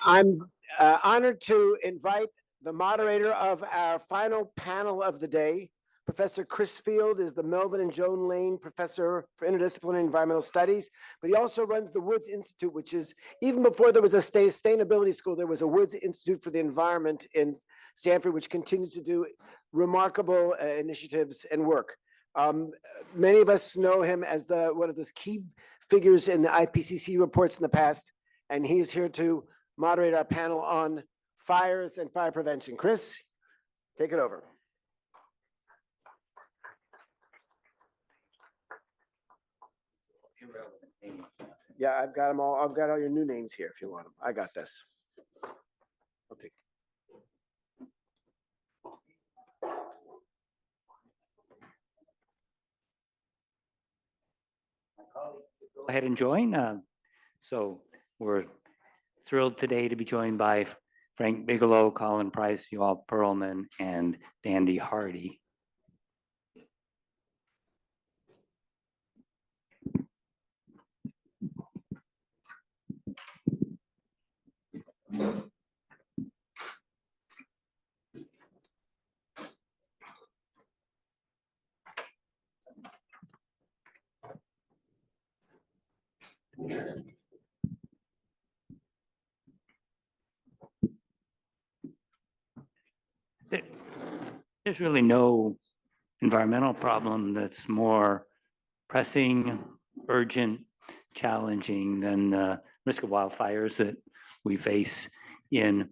I'm honored to invite the moderator of our final panel of the day. Professor Chris Field is the Melvin and Joan Lane Professor for Interdisciplinary Environmental Studies, but he also runs the Woods Institute, which is, even before there was a sustainability school, there was a Woods Institute for the Environment in Stanford, which continues to do remarkable initiatives and work. Many of us know him as one of the key figures in the IPCC reports in the past, and he is here to moderate our panel on fires and fire prevention. Chris, take it over. Yeah, I've got them all. I've got all your new names here if you want them. I got this. I'll take it. Go ahead and join. So we're thrilled today to be joined by Frank Bigelow, Colin Price, Yoav Perlman, and Dandy Hardy. There's really no environmental problem that's more pressing, urgent, challenging than the risk of wildfires that we face in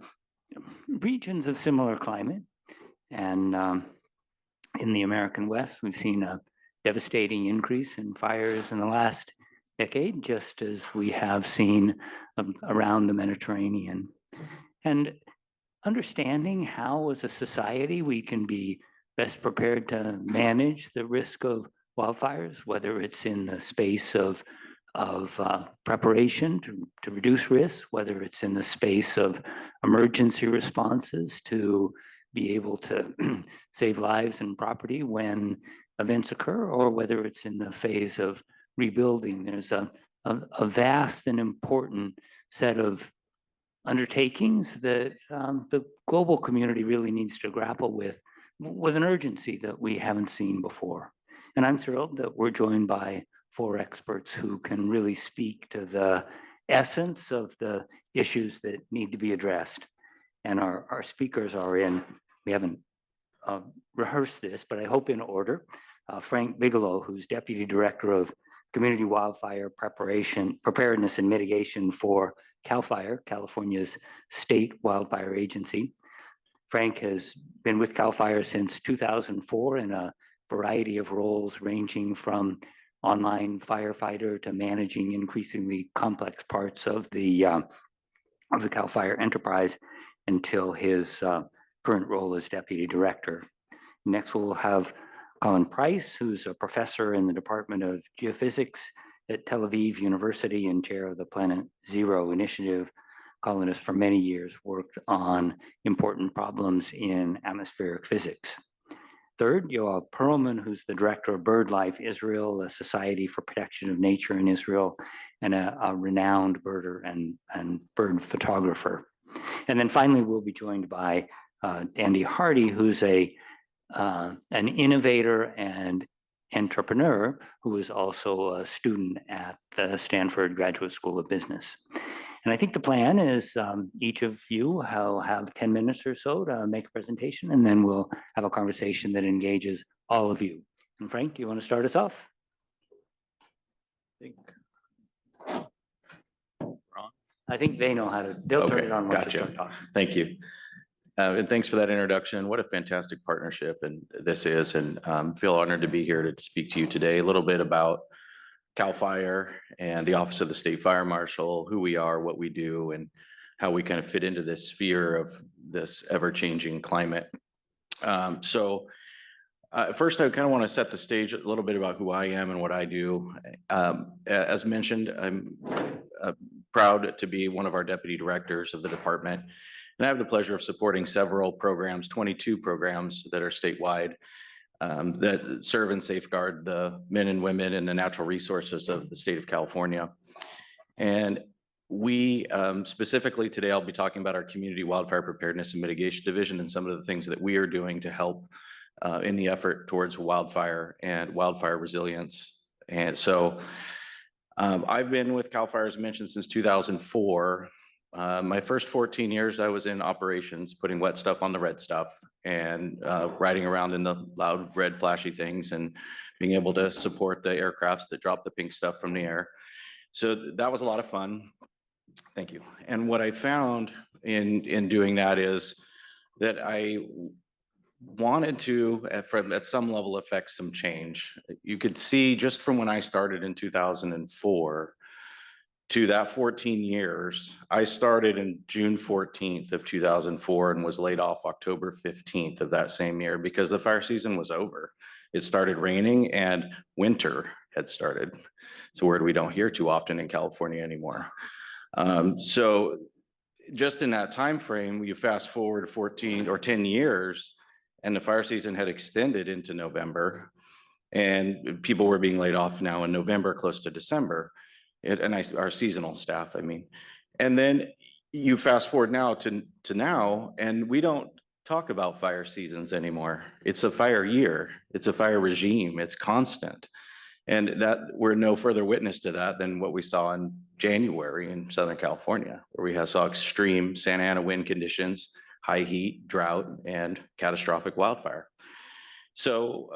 regions of similar climate. And in the American West, we've seen a devastating increase in fires in the last decade, just as we have seen around the Mediterranean. And understanding how, as a society, we can be best prepared to manage the risk of wildfires, whether it's in the space of preparation to reduce risk, whether it's in the space of emergency responses to be able to save lives and property when events occur, or whether it's in the phase of rebuilding. There's a vast and important set of undertakings that the global community really needs to grapple with an urgency that we haven't seen before. And I'm thrilled that we're joined by 4 experts who can really speak to the essence of the issues that need to be addressed. And our speakers are in, we haven't rehearsed this, but I hope in order. Frank Bigelow, who's Deputy Director of Community Wildfire Preparedness and Mitigation for CAL FIRE, California's state wildfire agency. Frank has been with CAL FIRE since 2004 in a variety of roles, ranging from online firefighter to managing increasingly complex parts of the CAL FIRE enterprise until his current role as Deputy Director. Next, we'll have Colin Price, who's a professor in the Department of Geophysics at Tel Aviv University and chair of the Planet Zero initiative. Colin has for many years worked on important problems in atmospheric physics. Third, Yoav Perlman, who's the director of Birdlife Israel, a society for protection of nature in Israel, and a renowned birder and bird photographer. And then finally, we'll be joined by Dandy Hardy, who's an innovator and entrepreneur who is also a student at the Stanford Graduate School of Business. And I think the plan is each of you will have 10 minutes or so to make a presentation, and then we'll have a conversation that engages all of you. And Frank, you want to start us off? I think they know how to, they'll turn it on once you start talking. Thank you. And thanks for that introduction. What a fantastic partnership this is, and feel honored to be here to speak to you today a little bit about CAL FIRE and the Office of the State Fire Marshal, who we are, what we do, and how we kind of fit into this sphere of this ever-changing climate. First, I kind of want to set the stage a little bit about who I am and what I do. As mentioned, I'm proud to be one of our deputy directors of the department. And I have the pleasure of supporting several programs, 22 programs that are statewide, that serve and safeguard the men and women and the natural resources of the state of California. And we specifically today, I'll be talking about our community wildfire preparedness and mitigation division and some of the things that we are doing to help in the effort towards wildfire and wildfire resilience. And so I've been with CAL FIRE, as mentioned, since 2004. My first 14 years, I was in operations, putting wet stuff on the red stuff and riding around in the loud red flashy things and being able to support the aircrafts that drop the pink stuff from the air. So that was a lot of fun. Thank you. And what I found in doing that is that I wanted to, at some level, affect some change. You could see just from when I started in 2004 to that 14 years, I started in June 14th of 2004 and was laid off October 15th of that same year because the fire season was over. It started raining and winter had started. It's a word we don't hear too often in California anymore. So just in that time frame, you fast forward 14 or 10 years, and the fire season had extended into November, and people were being laid off now in November, close to December, our seasonal staff, I mean. And then you fast forward now to now, and we don't talk about fire seasons anymore. It's a fire year. It's a fire regime. It's constant. And that we're no further witness to that than what we saw in January in Southern California, where we saw extreme Santa Ana wind conditions, high heat, drought, and catastrophic wildfire. So,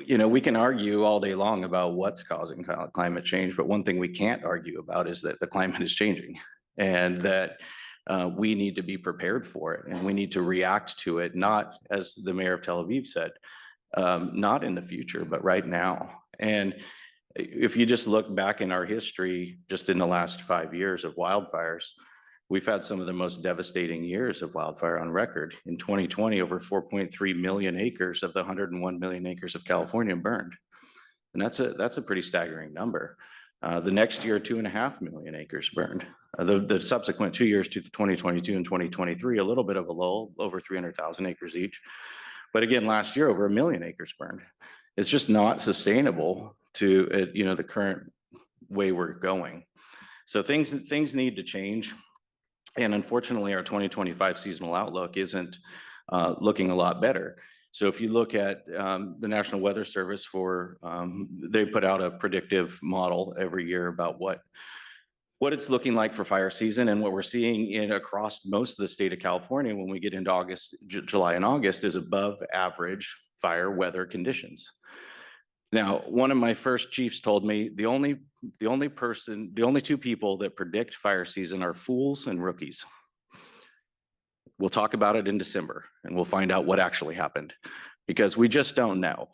you know, we can argue all day long about what's causing climate change, but one thing we can't argue about is that the climate is changing and that we need to be prepared for it and we need to react to it, not, as the mayor of Tel Aviv said, not in the future, but right now. And if you just look back in our history, just in the last 5 years of wildfires, we've had some of the most devastating years of wildfire on record. In 2020, over 4.3 million acres of the 101 million acres of California burned. And that's a pretty staggering number. The next year, 2.5 million acres burned. The subsequent 2 years, to 2022 and 2023, a little bit of a lull, over 300,000 acres each. But again, last year, over 1 million acres burned. It's just not sustainable to you know, the current way we're going. So things need to change. And unfortunately, our 2025 seasonal outlook isn't looking a lot better. So if you look at the National Weather Service they put out a predictive model every year about what it's looking like for fire season, and what we're seeing across most of the state of California when we get into August, July and August is above average fire weather conditions. Now, one of my first chiefs told me the only two people that predict fire season are fools and rookies. We'll talk about it in December and we'll find out what actually happened, because we just don't know.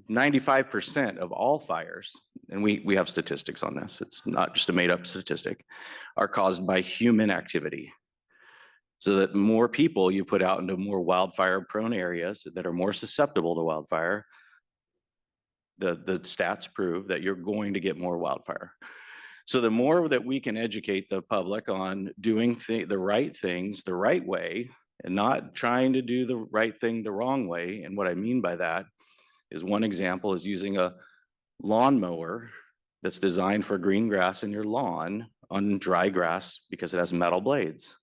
95% of all fires, and we have statistics on this, it's not just a made up statistic, are caused by human activity. So that more people you put out into more wildfire prone areas that are more susceptible to wildfire, the stats prove that you're going to get more wildfire. So the more that we can educate the public on doing the right things the right way and not trying to do the right thing the wrong way. And what I mean by that is, one example is using a lawnmower that's designed for green grass in your lawn on dry grass because it has metal blades.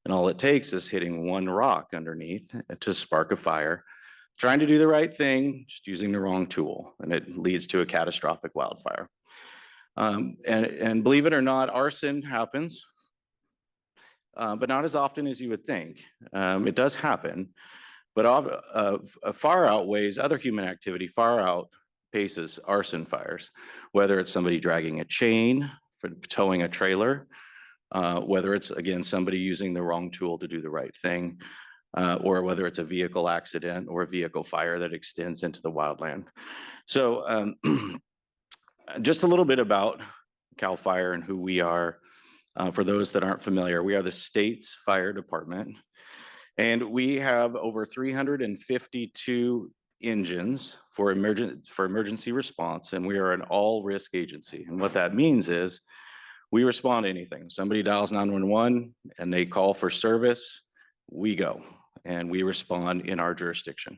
And all it takes is hitting one rock underneath to spark a fire. Trying to do the right thing, just using the wrong tool, and it leads to a catastrophic wildfire. And believe it or not, arson happens, but not as often as you would think. It does happen, but far outweighs other human activity, far outpaces arson fires, whether it's somebody dragging a chain for towing a trailer, whether it's, again, somebody using the wrong tool to do the right thing, or whether it's a vehicle accident or a vehicle fire that extends into the wildland. So just a little bit about CAL FIRE and who we are. For those that aren't familiar, we are the state's fire department, and we have over 352 engines for emergency response, and we are an all-risk agency. And what that means is we respond to anything. Somebody dials 911 and they call for service, we go and we respond in our jurisdiction.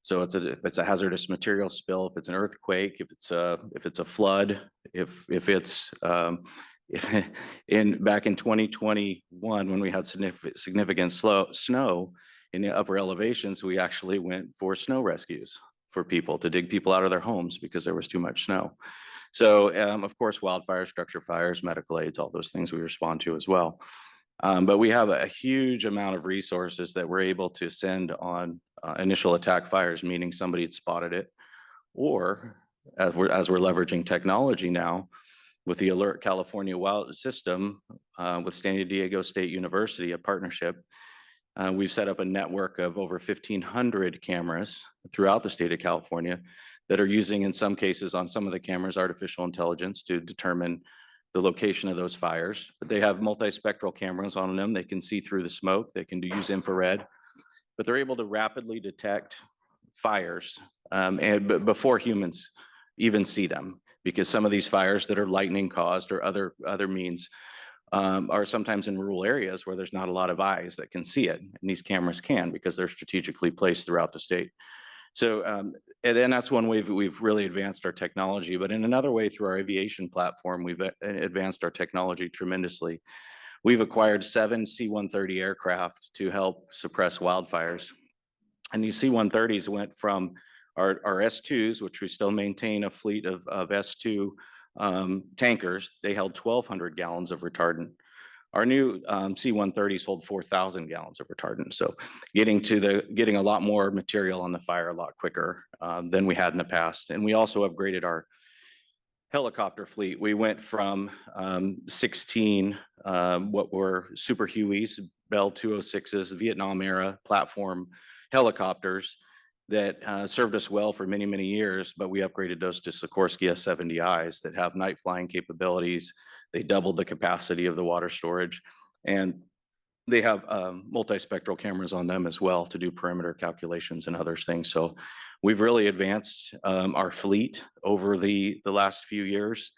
So if it's a hazardous material spill, if it's an earthquake, if it's a flood, if it's back in 2021, when we had significant snow in the upper elevations, we actually went for snow rescues for people to dig people out of their homes because there was too much snow. So of course, wildfires, structure fires, medical aids, all those things we respond to as well. But we have a huge amount of resources that we're able to send on initial attack fires, meaning somebody had spotted it, or as we're leveraging technology now with the Alert California Wild System with San Diego State University, a partnership. We've set up a network of over 1,500 cameras throughout the state of California that are using, in some cases, on some of the cameras, artificial intelligence to determine the location of those fires. But they have multispectral cameras on them. They can see through the smoke. They can use infrared, but they're able to rapidly detect fires and before humans even see them, because some of these fires that are lightning caused or other means are sometimes in rural areas where there's not a lot of eyes that can see it. And these cameras can, because they're strategically placed throughout the state. So, and then that's one way we've really advanced our technology. But in another way, through our aviation platform, we've advanced our technology tremendously. We've acquired 7 C-130 aircraft to help suppress wildfires. And these C-130s went from our S-2s, which we still maintain a fleet of S-2 tankers. They held 1,200 gallons of retardant. Our new C-130s hold 4,000 gallons of retardant. So getting a lot more material on the fire a lot quicker than we had in the past. And we also upgraded our helicopter fleet. We went from 16 what were Super Hueys, Bell 206s, Vietnam era platform helicopters that served us well for many, many years, but we upgraded those to Sikorsky S-70Is that have night flying capabilities. They doubled the capacity of the water storage, and they have multispectral cameras on them as well to do perimeter calculations and other things. So we've really advanced our fleet over the last few years,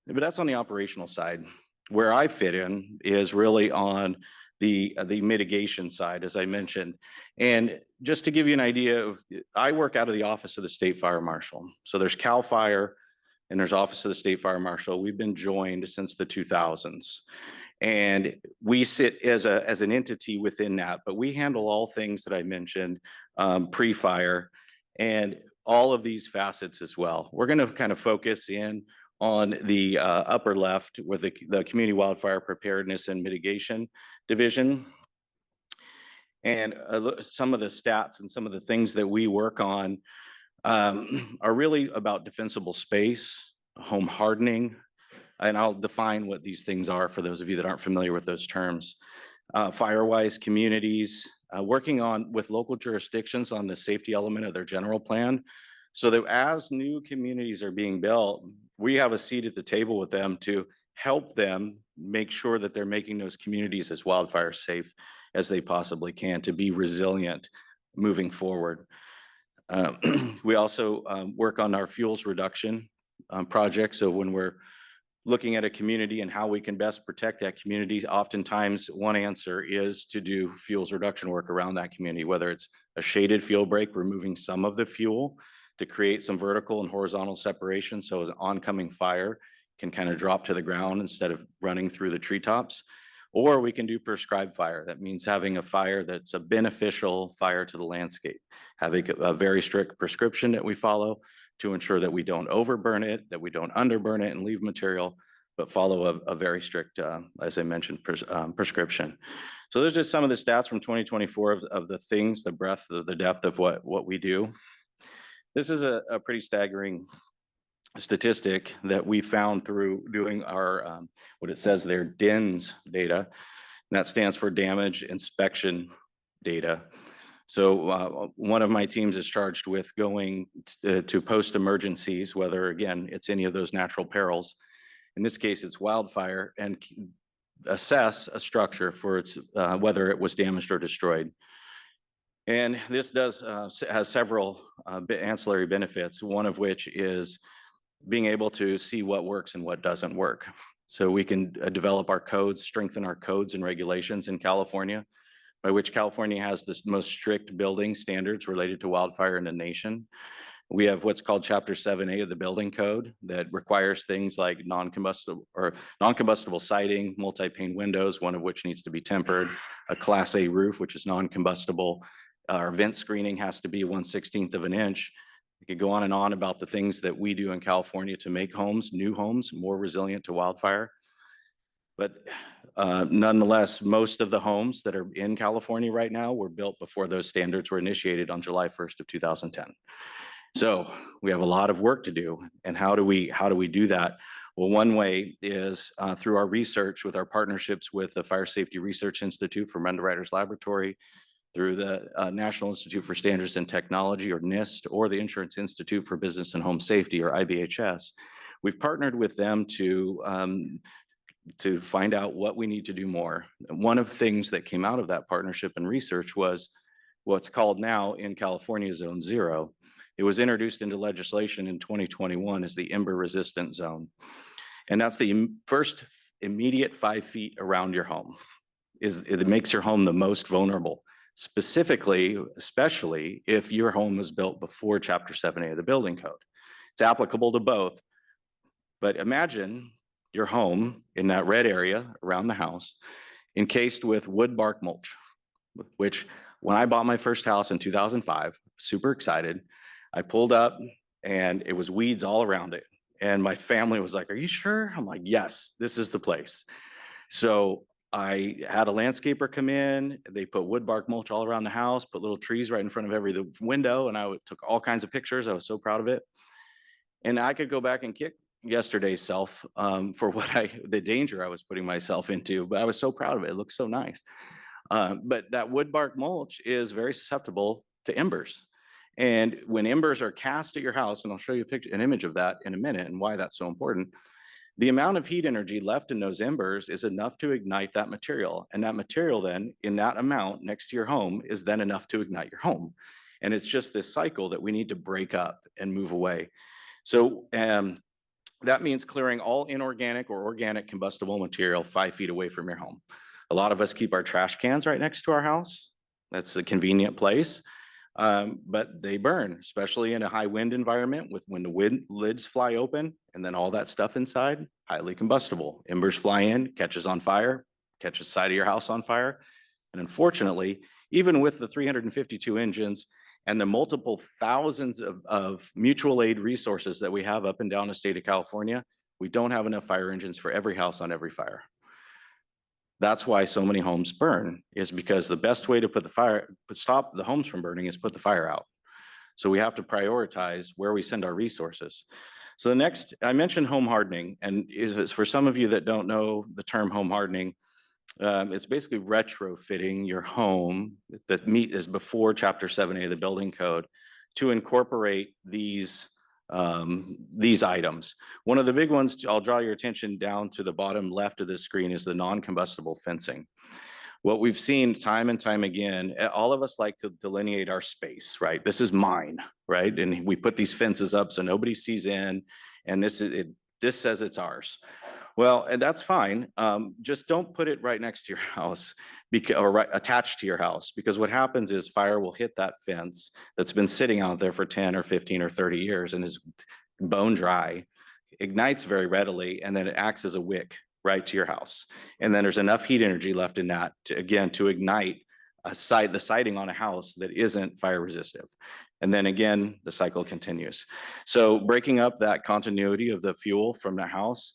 but that's on the operational side. Where I fit in is really on the mitigation side, as I mentioned. And just to give you an idea of, I work out of the Office of the State Fire Marshal. So there's CAL FIRE and there's Office of the State Fire Marshal. We've been joined since the 2000s. And we sit as an entity within that, but we handle all things that I mentioned, pre-fire, and all of these facets as well. We're gonna kind of focus in on the upper left with the Community Wildfire Preparedness and Mitigation Division. And some of the stats and some of the things that we work on are really about defensible space, home hardening, and I'll define what these things are for those of you that aren't familiar with those terms. Firewise communities, working with local jurisdictions on the safety element of their general plan, so that as new communities are being built, we have a seat at the table with them to help them make sure that they're making those communities as wildfire safe as they possibly can, to be resilient moving forward. We also work on our fuels reduction project. So when we're looking at a community and how we can best protect that community, oftentimes one answer is to do fuels reduction work around that community, whether it's a shaded fuel break, removing some of the fuel to create some vertical and horizontal separation so as an oncoming fire can kind of drop to the ground instead of running through the treetops. Or we can do prescribed fire. That means having a fire that's a beneficial fire to the landscape, having a very strict prescription that we follow to ensure that we don't overburn it, that we don't underburn it and leave material, but follow a very strict, as I mentioned, prescription. So there's just some of the stats from 2024 of the things, the breadth, the depth of what we do. This is a pretty staggering statistic that we found through doing our, what it says there, DINS data, and that stands for damage inspection data. So one of my teams is charged with going to post emergencies, whether again, it's any of those natural perils. In this case, it's wildfire, and assess a structure for its, whether it was damaged or destroyed. And this has several ancillary benefits, one of which is being able to see what works and what doesn't work. So we can develop our codes, strengthen our codes and regulations in California, by which California has the most strict building standards related to wildfire in the nation. We have what's called Chapter 7A of the Building Code that requires things like non-combustible siding, multi-pane windows, one of which needs to be tempered, a Class A roof, which is non-combustible. Our vent screening has to be 1/16 of an inch. We could go on and on about the things that we do in California to make homes, new homes, more resilient to wildfire. But nonetheless, most of the homes that are in California right now were built before those standards were initiated on July 1st of 2010. So we have a lot of work to do. And how do we do that? Well, one way is through our research with our partnerships with the Fire Safety Research Institute from Underwriters Laboratory, through the National Institute for Standards and Technology, or NIST, or the Insurance Institute for Business and Home Safety, or IBHS. We've partnered with them to find out what we need to do more. One of the things that came out of that partnership and research was what's called now in California Zone 0. It was introduced into legislation in 2021 as the ember resistant zone. And that's the first immediate 5 feet around your home. It makes your home the most vulnerable, specifically, especially if your home was built before Chapter 7A of the Building Code. It's applicable to both, but imagine your home in that red area around the house encased with wood bark mulch, which when I bought my first house in 2005, super excited, I pulled up and it was weeds all around it. And my family was like, "Are you sure?" I'm like, "Yes, this is the place." So I had a landscaper come in, they put wood bark mulch all around the house, put little trees right in front of every window, and I took all kinds of pictures. I was so proud of it. And I could go back and kick yesterday's self for the danger I was putting myself into, but I was so proud of it. It looks so nice. But that wood bark mulch is very susceptible to embers. And when embers are cast at your house, and I'll show you an image of that in a minute and why that's so important, the amount of heat energy left in those embers is enough to ignite that material. And that material then, in that amount next to your home, is then enough to ignite your home. And it's just this cycle that we need to break up and move away. So that means clearing all inorganic or organic combustible material 5 feet away from your home. A lot of us keep our trash cans right next to our house. That's the convenient place. But they burn, especially in a high wind environment when the lids fly open and then all that stuff inside, highly combustible. Embers fly in, catches on fire, catches the side of your house on fire. And unfortunately, even with the 352 engines and the multiple thousands of mutual aid resources that we have up and down the state of California, we don't have enough fire engines for every house on every fire. That's why so many homes burn, is because the best way to stop the homes from burning is put the fire out. So we have to prioritize where we send our resources. So the next, I mentioned home hardening, and for some of you that don't know the term home hardening, it's basically retrofitting your home that is before Chapter 7A of the Building Code to incorporate these items. One of the big ones, I'll draw your attention down to the bottom left of the screen, is the non-combustible fencing. What we've seen time and time again, all of us like to delineate our space, right? This is mine, right? And we put these fences up so nobody sees in, and this says it's ours. Well, and that's fine. Just don't put it right next to your house or right attached to your house, because what happens is fire will hit that fence that's been sitting out there for 10 or 15 or 30 years and is bone dry, ignites very readily, and then it acts as a wick right to your house. And then there's enough heat energy left in that to ignite the siding on a house that isn't fire resistive. And then again, the cycle continues. So breaking up that continuity of the fuel from the house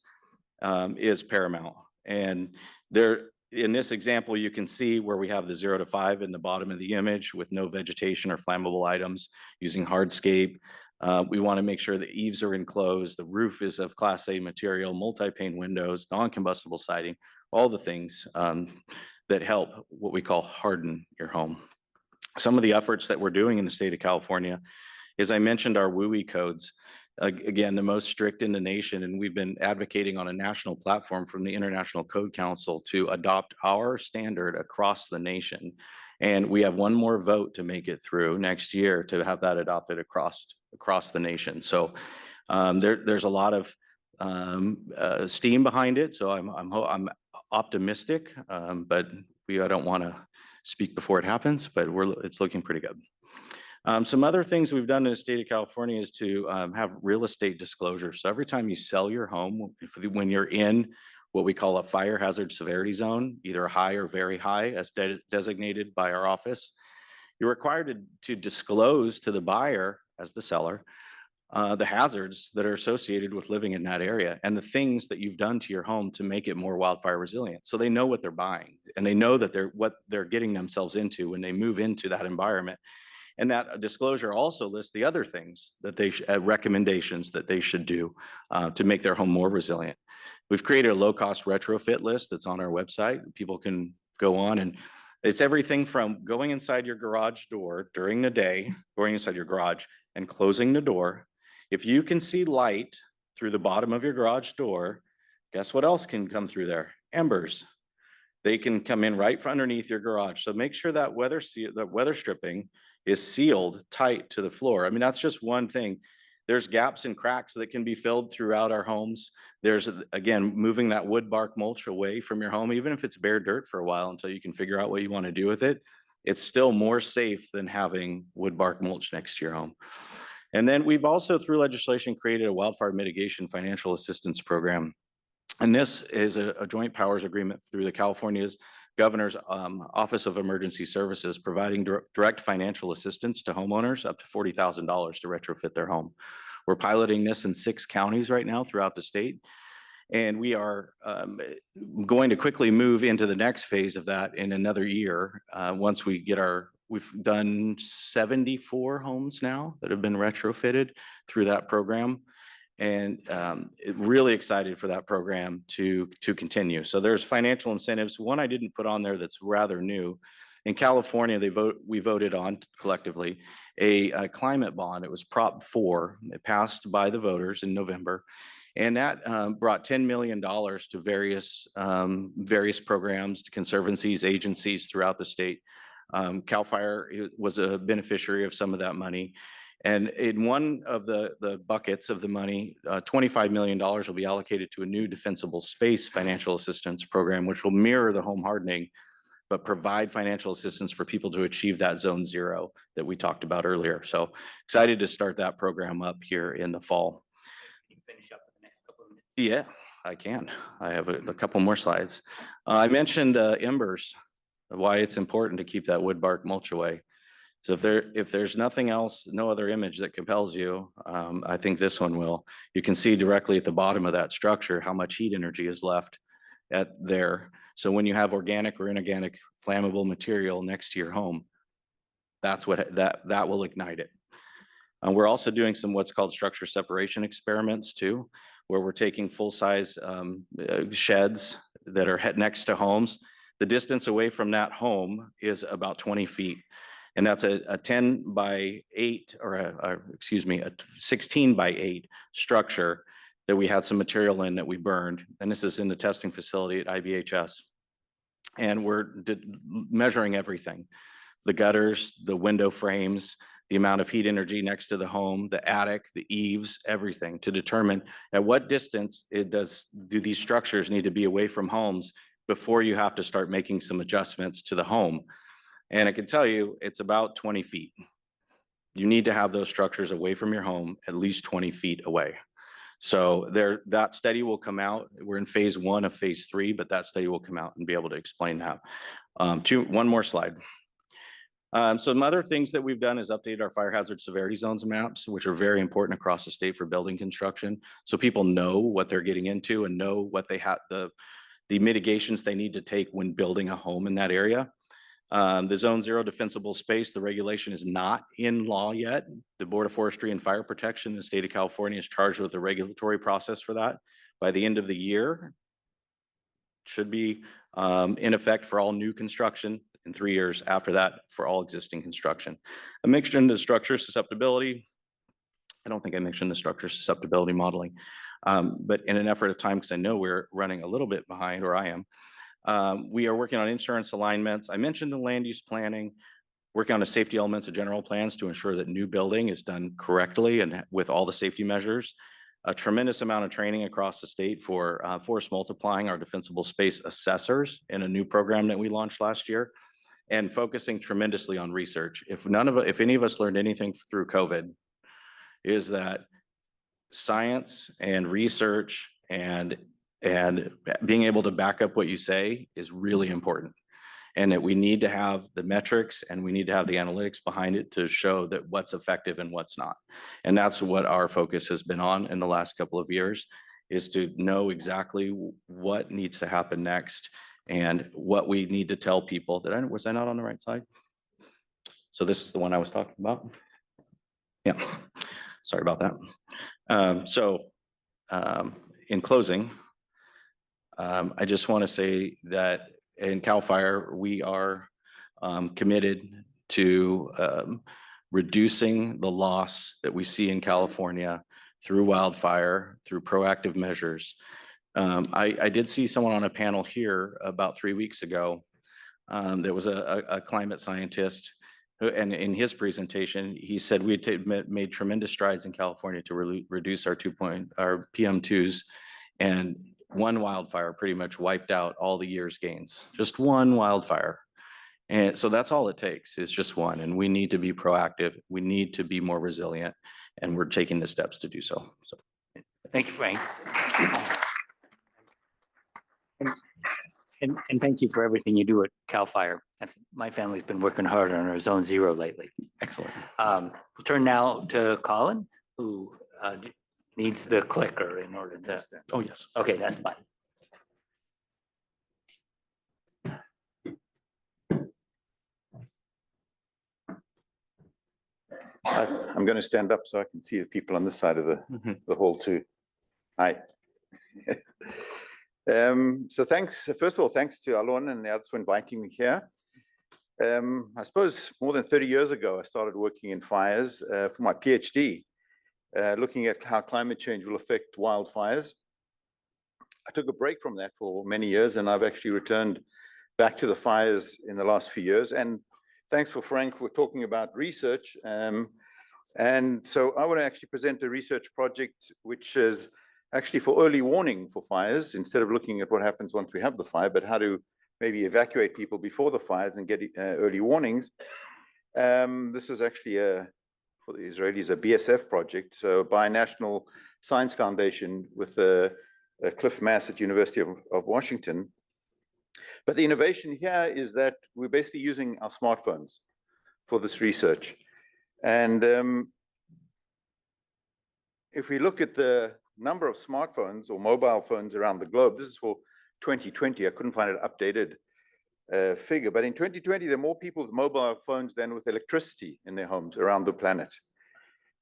is paramount. And in this example, you can see where we have the 0 to 5 in the bottom of the image with no vegetation or flammable items using hardscape. We want to make sure the eaves are enclosed, the roof is of Class A material, multi-pane windows, non-combustible siding, all the things that help what we call harden your home. Some of the efforts that we're doing in the state of California is, I mentioned our WUI codes. Again, the most strict in the nation, and we've been advocating on a national platform from the International Code Council to adopt our standard across the nation. And we have one more vote to make it through next year to have that adopted across the nation. So there's a lot of steam behind it. So I'm optimistic, but I don't want to speak before it happens, but it's looking pretty good. Some other things we've done in the state of California is to have real estate disclosure. So every time you sell your home, when you're in what we call a fire hazard severity zone, either high or very high as designated by our office, you're required to disclose to the buyer as the seller the hazards that are associated with living in that area and the things that you've done to your home to make it more wildfire resilient. So they know what they're buying and they know that what they're getting themselves into when they move into that environment. And that disclosure also lists the other things that they recommendations that they should do to make their home more resilient. We've created a low-cost retrofit list that's on our website. People can go on, and it's everything from going inside your garage door during the day, going inside your garage and closing the door. If you can see light through the bottom of your garage door, guess what else can come through there? Embers. They can come in right from underneath your garage. So make sure that weather stripping is sealed tight to the floor. I mean, that's just one thing. There's gaps and cracks that can be filled throughout our homes. There's, again, moving that wood bark mulch away from your home, even if it's bare dirt for a while until you can figure out what you want to do with it. It's still more safe than having wood bark mulch next to your home. And then we've also, through legislation, created a wildfire mitigation financial assistance program. And this is a joint powers agreement through the California's Governor's Office of Emergency Services, providing direct financial assistance to homeowners up to $40,000 to retrofit their home. We're piloting this in 6 counties right now throughout the state. And we are going to quickly move into the next phase of that in another year. Once we get we've done 74 homes now that have been retrofitted through that program. And really excited for that program to continue. So there's financial incentives. One I didn't put on there that's rather new. In California, we voted on collectively a climate bond. It was Prop 4. It passed by the voters in November. And that brought $10 million to various programs, to conservancies, agencies throughout the state. CAL FIRE was a beneficiary of some of that money. And in one of the buckets of the money, $25 million will be allocated to a new defensible space financial assistance program, which will mirror the home hardening, but provide financial assistance for people to achieve that zone 0 that we talked about earlier. So excited to start that program up here in the fall. Can you finish up in the next couple of minutes? Yeah, I can. I have a couple more slides. I mentioned embers, why it's important to keep that wood bark mulch away. So if there's nothing else, no other image that compels you, I think this one will. You can see directly at the bottom of that structure how much heat energy is left there. So when you have organic or inorganic flammable material next to your home, that's what that will ignite it. We're also doing some what's called structure separation experiments too, where we're taking full-size sheds that are next to homes. The distance away from that home is about 20 feet. And that's a 10 by 8 or a 16 by 8 structure that we had some material in that we burned. And this is in the testing facility at IVHS. And we're measuring everything: the gutters, the window frames, the amount of heat energy next to the home, the attic, the eaves, everything, to determine at what distance do these structures need to be away from homes before you have to start making some adjustments to the home. And I can tell you, it's about 20 feet. You need to have those structures away from your home at least 20 feet away. So that study will come out. We're in phase 1 of phase 3, but that study will come out and be able to explain that. One more slide. So some other things that we've done is update our fire hazard severity zones maps, which are very important across the state for building construction. So people know what they're getting into and know what they have, the mitigations they need to take when building a home in that area. The Zone 0 defensible space, the regulation is not in law yet. The Board of Forestry and Fire Protection in the state of California is charged with the regulatory process for that. By the end of the year, should be in effect for all new construction, in 3 years after that for all existing construction. I mentioned the structure susceptibility. I don't think I mentioned the structure susceptibility modeling, but in an effort of time, because I know we're running a little bit behind, or I am, we are working on insurance alignments. I mentioned the land use planning, working on the safety elements of general plans to ensure that new building is done correctly and with all the safety measures. A tremendous amount of training across the state for force multiplying our defensible space assessors in a new program that we launched last year. and focusing tremendously on research. If any of us learned anything through COVID, is that science and research and being able to back up what you say is really important. And that we need to have the metrics and we need to have the analytics behind it to show that what's effective and what's not. And that's what our focus has been on in the last couple of years, is to know exactly what needs to happen next and what we need to tell people. Was I not on the right side? So this is the one I was talking about. Yeah, sorry about that. In closing, I just want to say that in CAL FIRE, we are committed to reducing the loss that we see in California through wildfire, through proactive measures. I did see someone on a panel here about 3 weeks ago. There was a climate scientist who, and in his presentation, he said we had made tremendous strides in California to reduce our PM2s, and one wildfire pretty much wiped out all the year's gains. Just one wildfire. And so that's all it takes, is just one. And we need to be proactive. We need to be more resilient, and we're taking the steps to do so. Thank you, Frank. And thank you for everything you do at CAL FIRE. My family's been working hard on our Zone Zero lately. Excellent. We'll turn now to Colin, who needs the clicker in order to. Oh, yes. Okay, that's fine. I'm going to stand up so I can see the people on this side of the hall too. Hi. So thanks, first of all, thanks to Alon and the others for inviting me here. I suppose more than 30 years ago, I started working in fires for my PhD, looking at how climate change will affect wildfires. I took a break from that for many years, and I've actually returned back to the fires in the last few years. And thanks for Frank for talking about research. And so I want to actually present a research project which is actually for early warning for fires, instead of looking at what happens once we have the fire, but how to maybe evacuate people before the fires and get early warnings. This is actually for the Israelis, a BSF project, so a binational science foundation with Cliff Mass at University of Washington. But the innovation here is that we're basically using our smartphones for this research. And if we look at the number of smartphones or mobile phones around the globe, this is for 2020. I couldn't find an updated figure, but in 2020, there are more people with mobile phones than with electricity in their homes around the planet.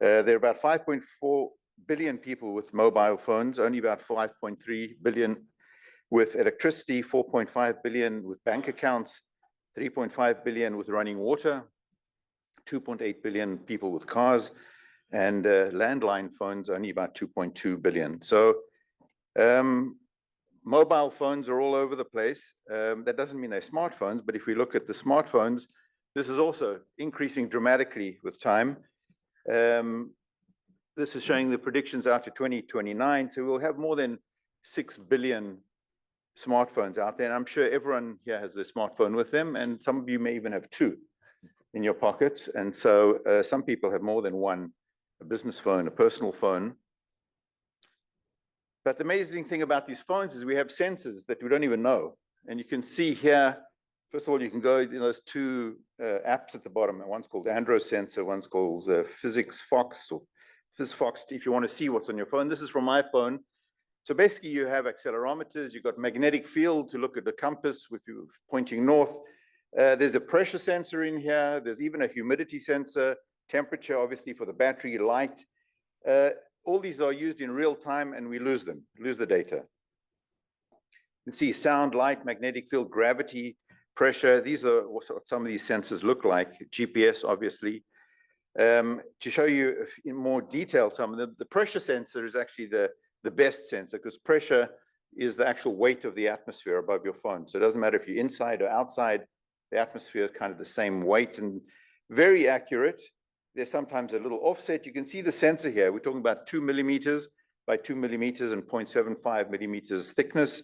There are about 5.4 billion people with mobile phones, only about 5.3 billion with electricity, 4.5 billion with bank accounts, 3.5 billion with running water, 2.8 billion people with cars, and landline phones only about 2.2 billion. So mobile phones are all over the place. That doesn't mean they're smartphones, but if we look at the smartphones, this is also increasing dramatically with time. This is showing the predictions out to 2029. So we'll have more than 6 billion smartphones out there. And I'm sure everyone here has a smartphone with them, and some of you may even have two in your pockets. And so some people have more than one, a business phone, a personal phone. But the amazing thing about these phones is we have sensors that we don't even know. And you can see here, first of all, you can go in those two apps at the bottom. One's called Andro Sensor, one's called Physics Fox or PhysFox, if you want to see what's on your phone. This is from my phone. So basically you have accelerometers, you've got magnetic field to look at the compass if you're pointing north. There's a pressure sensor in here. There's even a humidity sensor, temperature, obviously, for the battery, light. All these are used in real time, and we lose them, lose the data. You can see sound, light, magnetic field, gravity, pressure. These are what some of these sensors look like. GPS, obviously. To show you in more detail, some of the pressure sensor is actually the best sensor, because pressure is the actual weight of the atmosphere above your phone. So it doesn't matter if you're inside or outside, the atmosphere is kind of the same weight and very accurate. There's sometimes a little offset. You can see the sensor here. We're talking about 2 millimeters by 2 millimeters and 0.75 millimeters thickness.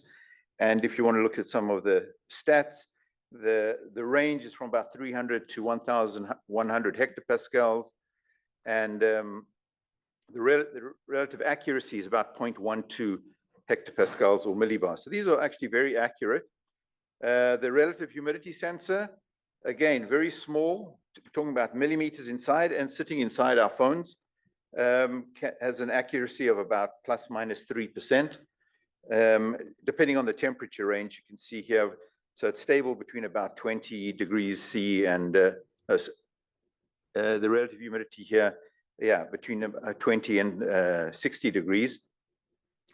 And if you want to look at some of the stats, The range is from about 300 to 1,100 hectopascals, and the relative accuracy is about 0.12 hectopascals or millibars. So these are actually very accurate. The relative humidity sensor, again, very small, talking about millimeters inside and sitting inside our phones, has an accuracy of about plus minus 3%. Depending on the temperature range, you can see here, so it's stable between about 20 degrees C and the relative humidity here, yeah, between 20 and 60 degrees.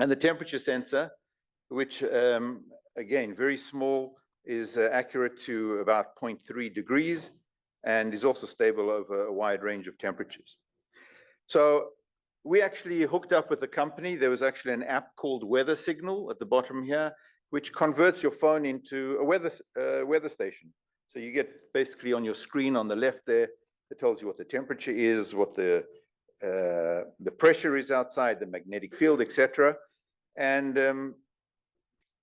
And the temperature sensor, which again, very small, is accurate to about 0.3 degrees and is also stable over a wide range of temperatures. So we actually hooked up with a company. There was actually an app called Weather Signal at the bottom here, which converts your phone into a weather station. So you get basically on your screen on the left there, it tells you what the temperature is, what the pressure is outside, the magnetic field, etc. And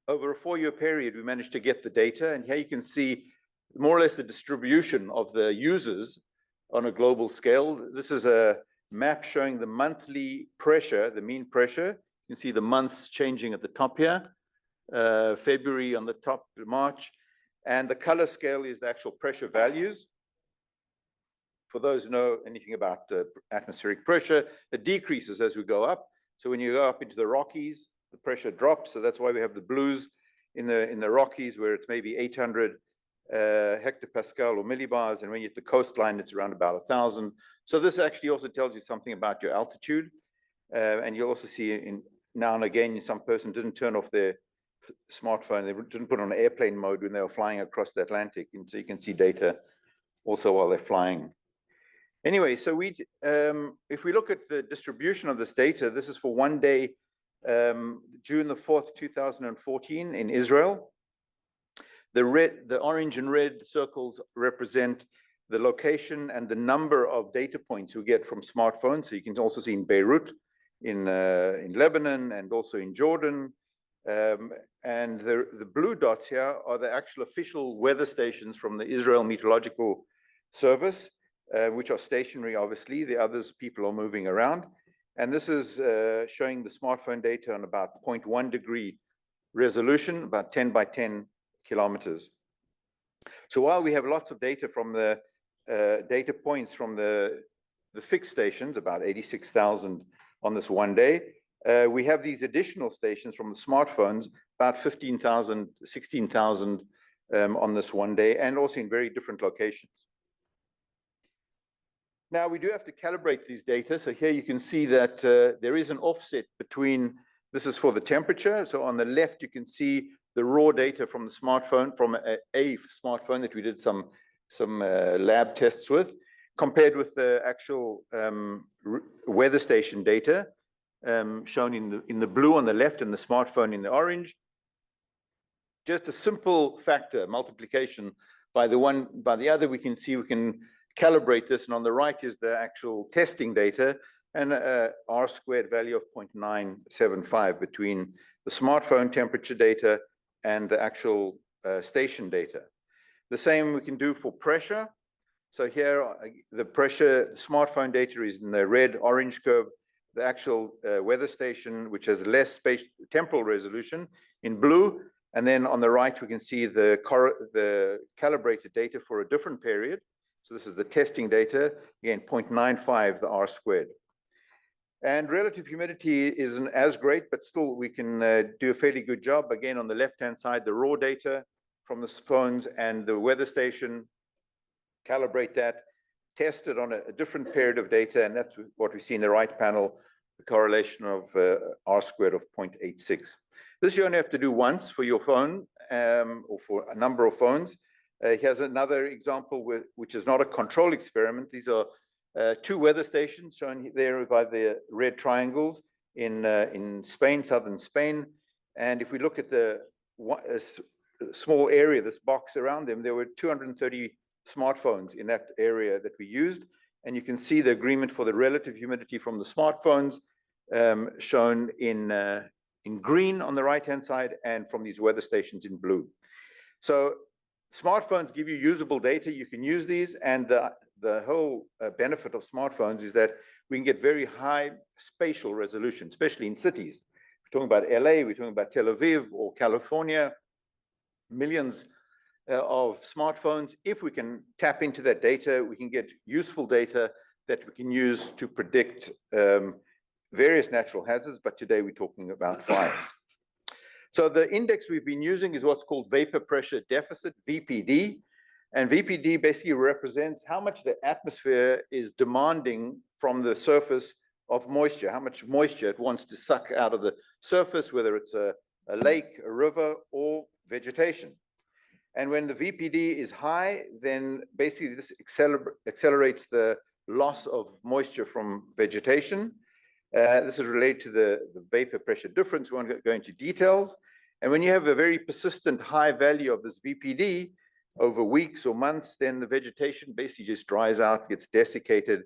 over a 4-year period, we managed to get the data. And here you can see more or less the distribution of the users on a global scale. This is a map showing the monthly pressure, the mean pressure. You can see the months changing at the top here. February on the top, March. And the color scale is the actual pressure values. For those who know anything about atmospheric pressure, it decreases as we go up. So when you go up into the Rockies, the pressure drops. So that's why we have the blues in the Rockies, where it's maybe 800 hectopascal or millibars. And when you hit the coastline, it's around about 1,000. So this actually also tells you something about your altitude. And you'll also see now and again, some person didn't turn off their smartphone. They didn't put on airplane mode when they were flying across the Atlantic. And so you can see data also while they're flying. Anyway, so if we look at the distribution of this data, this is for one day, June the 4th, 2014 in Israel. The orange and red circles represent the location and the number of data points we get from smartphones. So you can also see in Beirut, in Lebanon, and also in Jordan. And the blue dots here are the actual official weather stations from the Israel Meteorological Service, which are stationary, obviously. The others, people are moving around. And this is showing the smartphone data on about 0.1 degree resolution, about 10 by 10 kilometers. So while we have lots of data from the data points from the fixed stations, about 86,000 on this one day, we have these additional stations from the smartphones, about 15,000, 16,000 on this one day, and also in very different locations. Now, we do have to calibrate these data. So here you can see that there is an offset between, this is for the temperature. So on the left, you can see the raw data from the smartphone, from a smartphone that we did some lab tests with, compared with the actual weather station data shown in the blue on the left and the smartphone in the orange. Just a simple factor multiplication by the one by the other, we can see we can calibrate this, and on the right is the actual testing data and R squared value of 0.975 between the smartphone temperature data and the actual station data. The same we can do for pressure. So here, the pressure, the smartphone data is in the red orange curve, the actual weather station, which has less temporal resolution, in blue. And then on the right, we can see the calibrated data for a different period. So this is the testing data, again, 0.95, the R squared. And relative humidity isn't as great, but still we can do a fairly good job. Again, on the left-hand side, the raw data from the phones and the weather station, calibrate that, test it on a different period of data, and that's what we see in the right panel, the correlation of R squared of 0.86. This you only have to do once for your phone or for a number of phones. Here's another example which is not a control experiment. These are two weather stations shown there by the red triangles in Spain, southern Spain. And if we look at the small area, this box around them, there were 230 smartphones in that area that we used. And you can see the agreement for the relative humidity from the smartphones shown in green on the right-hand side and from these weather stations in blue. So Smartphones give you usable data. You can use these, and the whole benefit of smartphones is that we can get very high spatial resolution, especially in cities. We're talking about LA, we're talking about Tel Aviv or California, millions of smartphones. If we can tap into that data, we can get useful data that we can use to predict various natural hazards, but today we're talking about fires. So the index we've been using is what's called vapor pressure deficit, VPD. And VPD basically represents how much the atmosphere is demanding from the surface of moisture, how much moisture it wants to suck out of the surface, whether it's a lake, a river, or vegetation. And when the VPD is high, then basically this accelerates the loss of moisture from vegetation. This is related to the vapor pressure difference. We won't go into details. And when you have a very persistent high value of this VPD over weeks or months, then the vegetation basically just dries out, gets desiccated,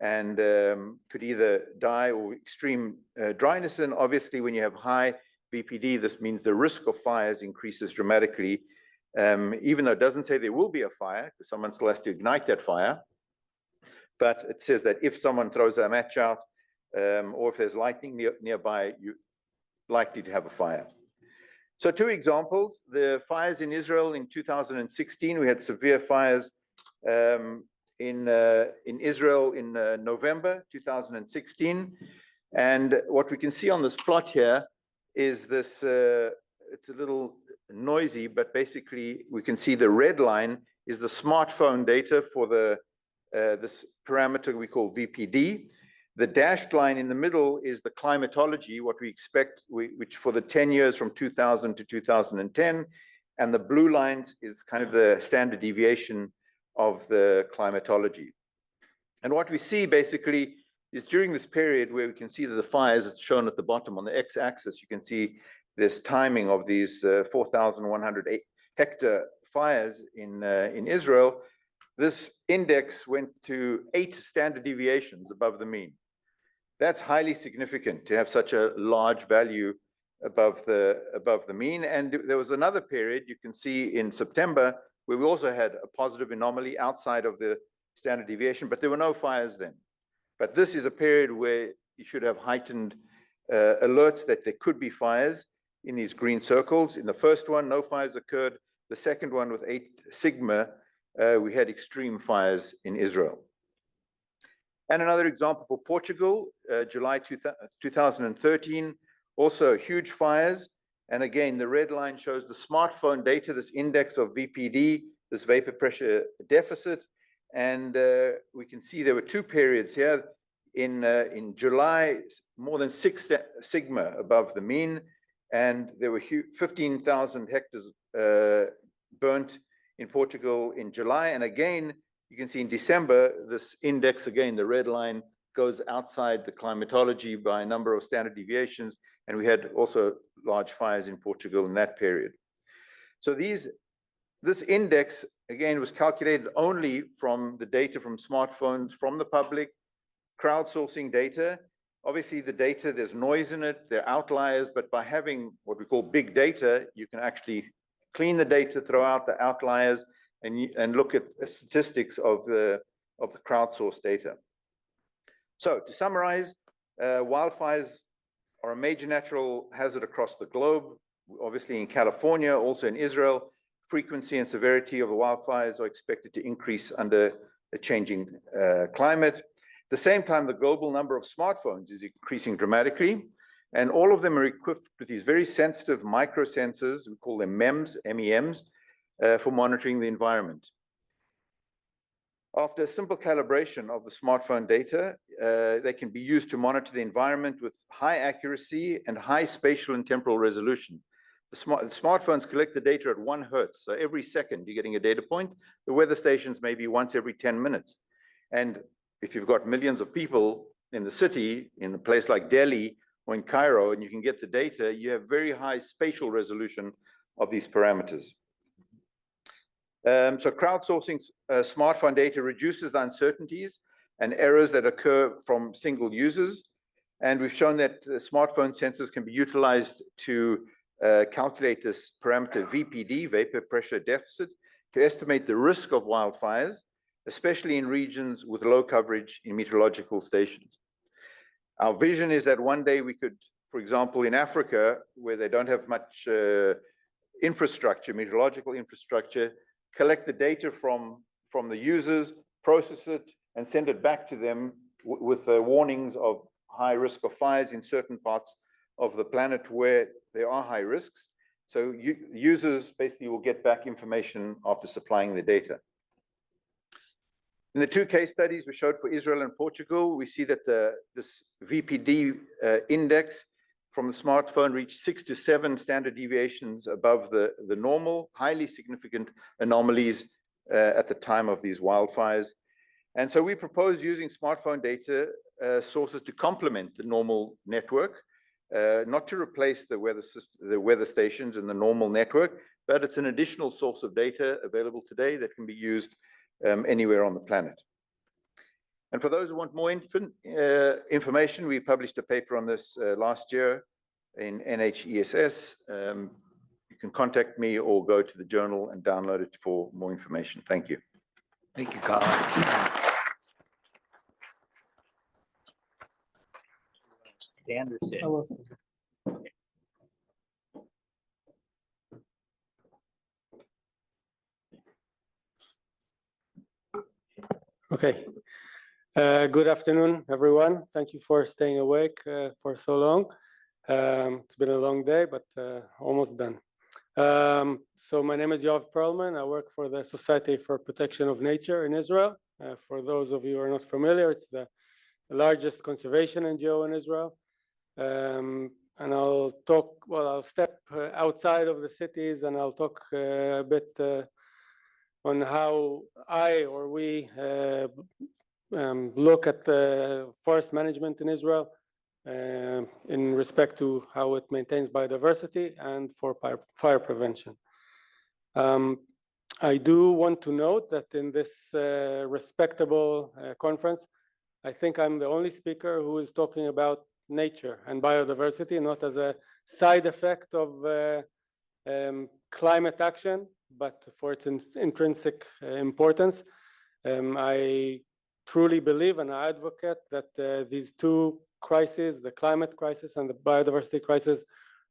and could either die or extreme dryness. And obviously, when you have high VPD, this means the risk of fires increases dramatically, even though it doesn't say there will be a fire, because someone still has to ignite that fire. But it says that if someone throws a match out, or if there's lightning nearby, you're likely to have a fire. So 2 examples, the fires in Israel in 2016, we had severe fires in Israel in November 2016. And what we can see on this plot here is this, it's a little noisy, but basically we can see the red line is the smartphone data for the this parameter we call VPD. The dashed line in the middle is the climatology, what we expect, which for the 10 years from 2000 to 2010, and the blue lines is kind of the standard deviation of the climatology. And what we see basically is during this period where we can see that the fires shown at the bottom on the x-axis, you can see this timing of these 4,108 hectare fires in Israel. This index went to 8 standard deviations above the mean. That's highly significant to have such a large value above the mean. And there was another period you can see in September where we also had a positive anomaly outside of the standard deviation, but there were no fires then. But this is a period where you should have heightened alerts that there could be fires in these green circles. In the first one, no fires occurred. The second one with 8 sigma, we had extreme fires in Israel. And another example for Portugal, July 2013, also huge fires. And again, the red line shows the smartphone data, this index of VPD, this vapor pressure deficit. And we can see there were 2 periods here. In July, more than 6 sigma above the mean. And there were 15,000 hectares burnt in Portugal in July. And again, you can see in December, this index, again, the red line goes outside the climatology by a number of standard deviations. And we had also large fires in Portugal in that period. So this index, again, was calculated only from the data from smartphones, from the public, crowdsourcing data. Obviously, the data, there's noise in it, there are outliers, but by having what we call big data, you can actually clean the data, throw out the outliers, and look at statistics of the crowdsourced data. So to summarize, wildfires are a major natural hazard across the globe, obviously in California, also in Israel. Frequency and severity of the wildfires are expected to increase under a changing climate. At the same time, the global number of smartphones is increasing dramatically, and all of them are equipped with these very sensitive microsensors, we call them MEMS, MEMs, for monitoring the environment. After simple calibration of the smartphone data, they can be used to monitor the environment with high accuracy and high spatial and temporal resolution. The smartphones collect the data at 1 hertz, so every second you're getting a data point. The weather stations may be once every 10 minutes. And if you've got millions of people in the city, in a place like Delhi or in Cairo, and you can get the data, you have very high spatial resolution of these parameters. So crowdsourcing smartphone data reduces the uncertainties and errors that occur from single users. And we've shown that smartphone sensors can be utilized to calculate this parameter VPD, vapor pressure deficit, to estimate the risk of wildfires, especially in regions with low coverage in meteorological stations. Our vision is that one day we could, for example, in Africa, where they don't have much infrastructure, meteorological infrastructure, collect the data from the users, process it, and send it back to them with warnings of high risk of fires in certain parts of the planet where there are high risks. So users basically will get back information after supplying the data. In the two case studies we showed for Israel and Portugal, we see that this VPD index from the smartphone reached 6 to 7 standard deviations above the normal, highly significant anomalies at the time of these wildfires. And so we propose using smartphone data sources to complement the normal network, not to replace the weather stations in the normal network, but it's an additional source of data available today that can be used anywhere on the planet. And for those who want more information, we published a paper on this last year in NHESS. You can contact me or go to the journal and download it for more information. Thank you. Thank you, Colin. Stand or sit? Okay. Good afternoon, everyone. Thank you for staying awake for so long. It's been a long day, but almost done. So my name is Yoav Perlman. I work for the Society for Protection of Nature in Israel. For those of you who are not familiar, it's the largest conservation NGO in Israel. And I'll step outside of the cities and I'll talk a bit on how we look at the forest management in Israel in respect to how it maintains biodiversity and for fire prevention. I do want to note that in this respectable conference, I think I'm the only speaker who is talking about nature and biodiversity, not as a side effect of climate action, but for its intrinsic importance. I truly believe and I advocate that these two crises, the climate crisis and the biodiversity crisis,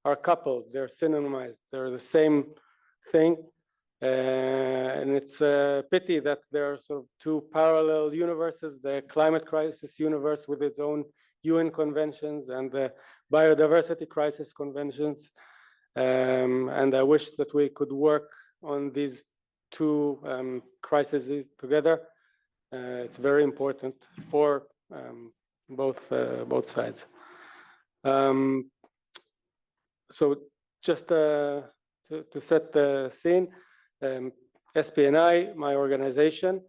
are coupled. They're synonymized. They're the same thing. And it's a pity that there are sort of two parallel universes, the climate crisis universe with its own UN conventions and the biodiversity crisis conventions. And I wish that we could work on these two crises together. It's very important for both sides. So just to set the scene, SPNI, my organization,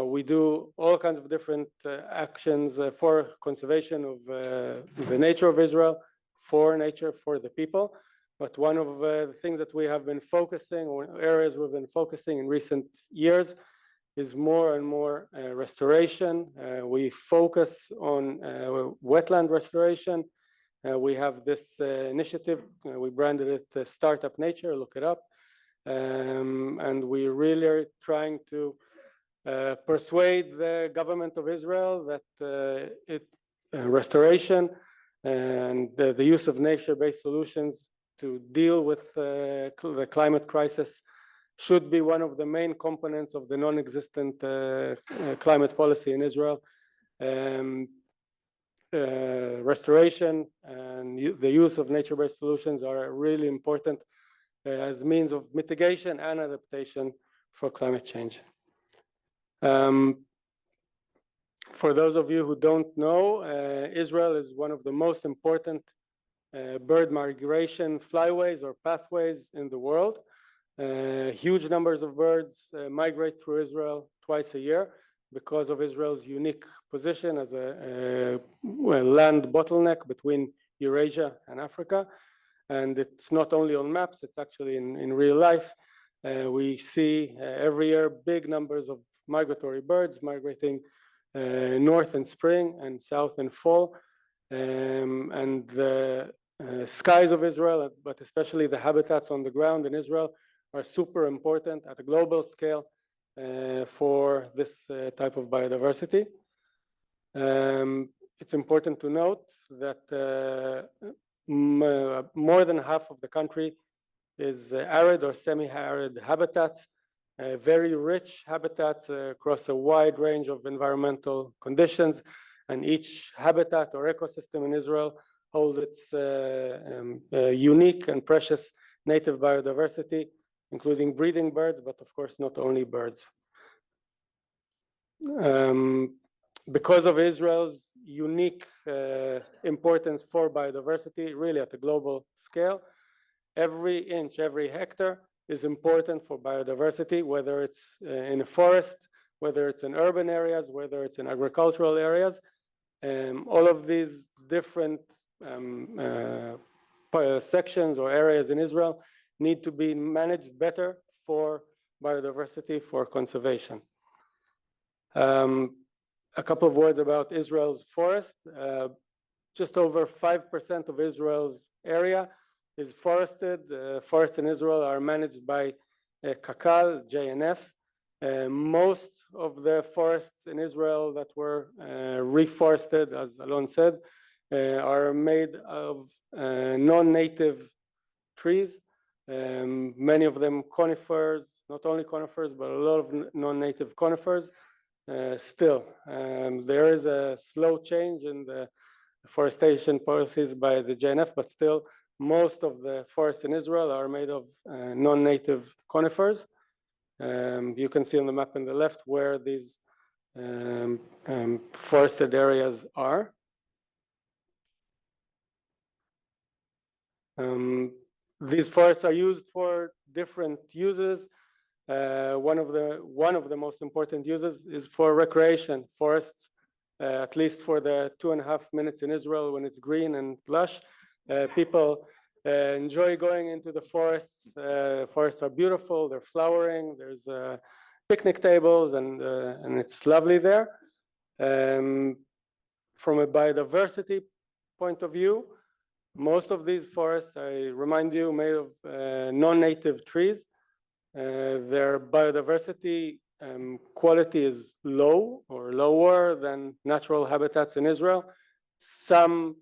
we do all kinds of different actions for conservation of the nature of Israel, for nature, for the people. But one of the things that we have been focusing, or areas we've been focusing in recent years, is more and more restoration. We focus on wetland restoration. We have this initiative, we branded it Startup Nature, look it up. And we really are trying to persuade the government of Israel that restoration and the use of nature-based solutions to deal with the climate crisis should be one of the main components of the non-existent climate policy in Israel. Restoration and the use of nature-based solutions are really important as means of mitigation and adaptation for climate change. For those of you who don't know, Israel is one of the most important bird migration flyways or pathways in the world. Huge numbers of birds migrate through Israel twice a year because of Israel's unique position as a land bottleneck between Eurasia and Africa. And it's not only on maps, it's actually in real life. We see every year big numbers of migratory birds migrating north in spring and south in fall. And the skies of Israel, but especially the habitats on the ground in Israel, are super important at a global scale for this type of biodiversity. It's important to note that more than half of the country is arid or semi-arid habitats, very rich habitats across a wide range of environmental conditions, and each habitat or ecosystem in Israel holds its unique and precious native biodiversity, including breeding birds, but of course not only birds. Because of Israel's unique importance for biodiversity, really at a global scale, every inch, every hectare is important for biodiversity, whether it's in a forest, whether it's in urban areas, whether it's in agricultural areas. All of these different sections or areas in Israel need to be managed better for biodiversity, for conservation. A couple of words about Israel's forest. Just over 5% of Israel's area is forested. Forests in Israel are managed by Kakal, JNF. Most of the forests in Israel that were reforested, as Alon said, are made of non-native trees. Many of them conifers, not only conifers, but a lot of non-native conifers. Still, there is a slow change in the forestation policies by the JNF, but still most of the forests in Israel are made of non-native conifers. You can see on the map on the left where these forested areas are. These forests are used for different uses. One of the most important uses is for recreation. Forests, at least for the 2.5 minutes in Israel when it's green and lush, people enjoy going into the forests. Forests are beautiful, they're flowering, there's picnic tables, and it's lovely there. From a biodiversity point of view, most of these forests, I remind you, made of non-native trees. Their biodiversity quality is low or lower than natural habitats in Israel. Some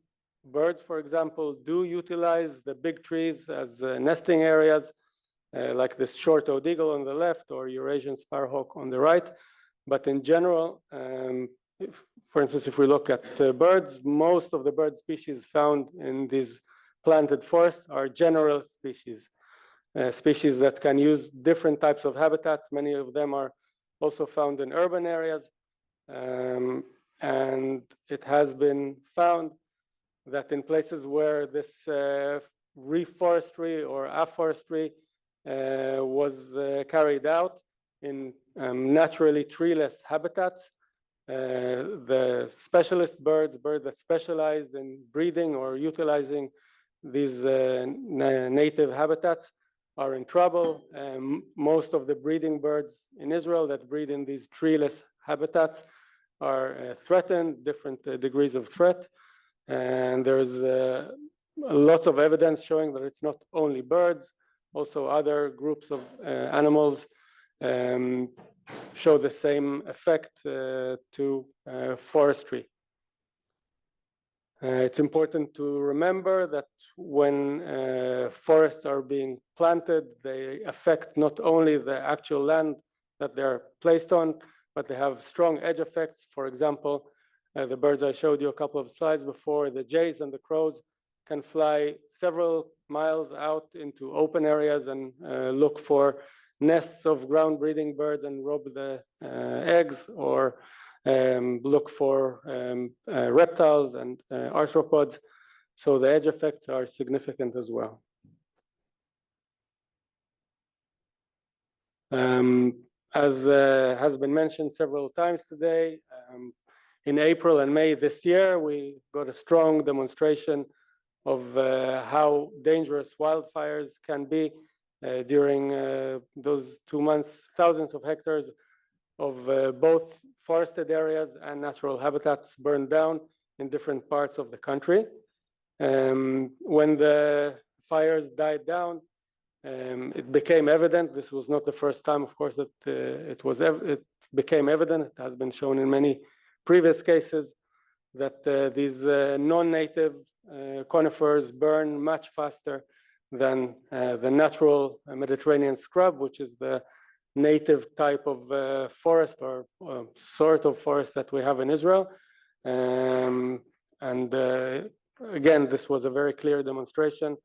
birds, for example, do utilize the big trees as nesting areas, like this short-toed eagle on the left or Eurasian sparrowhawk on the right. But in general, for instance, if we look at birds, most of the bird species found in these planted forests are general species. Species that can use different types of habitats. Many of them are also found in urban areas. And it has been found that in places where this reforestry or afforestry was carried out in naturally treeless habitats, the specialist birds that specialize in breeding or utilizing these native habitats are in trouble. Most of the breeding birds in Israel that breed in these treeless habitats are threatened, different degrees of threat. And there's lots of evidence showing that it's not only birds, also other groups of animals show the same effect to forestry. It's important to remember that when forests are being planted, they affect not only the actual land that they're placed on, but they have strong edge effects. For example, the birds I showed you a couple of slides before, the jays and the crows can fly several miles out into open areas and look for nests of ground breeding birds and rob the eggs, or look for reptiles and arthropods. So the edge effects are significant as well. As has been mentioned several times today, in April and May this year, we got a strong demonstration of how dangerous wildfires can be. During those 2 months, thousands of hectares of both forested areas and natural habitats burned down in different parts of the country. When the fires died down, It became evident. This was not the first time, of course, that it became evident. It has been shown in many previous cases that these non-native conifers burn much faster than the natural Mediterranean scrub, which is the native type of forest or sort of forest that we have in Israel. Again, this was a very clear demonstration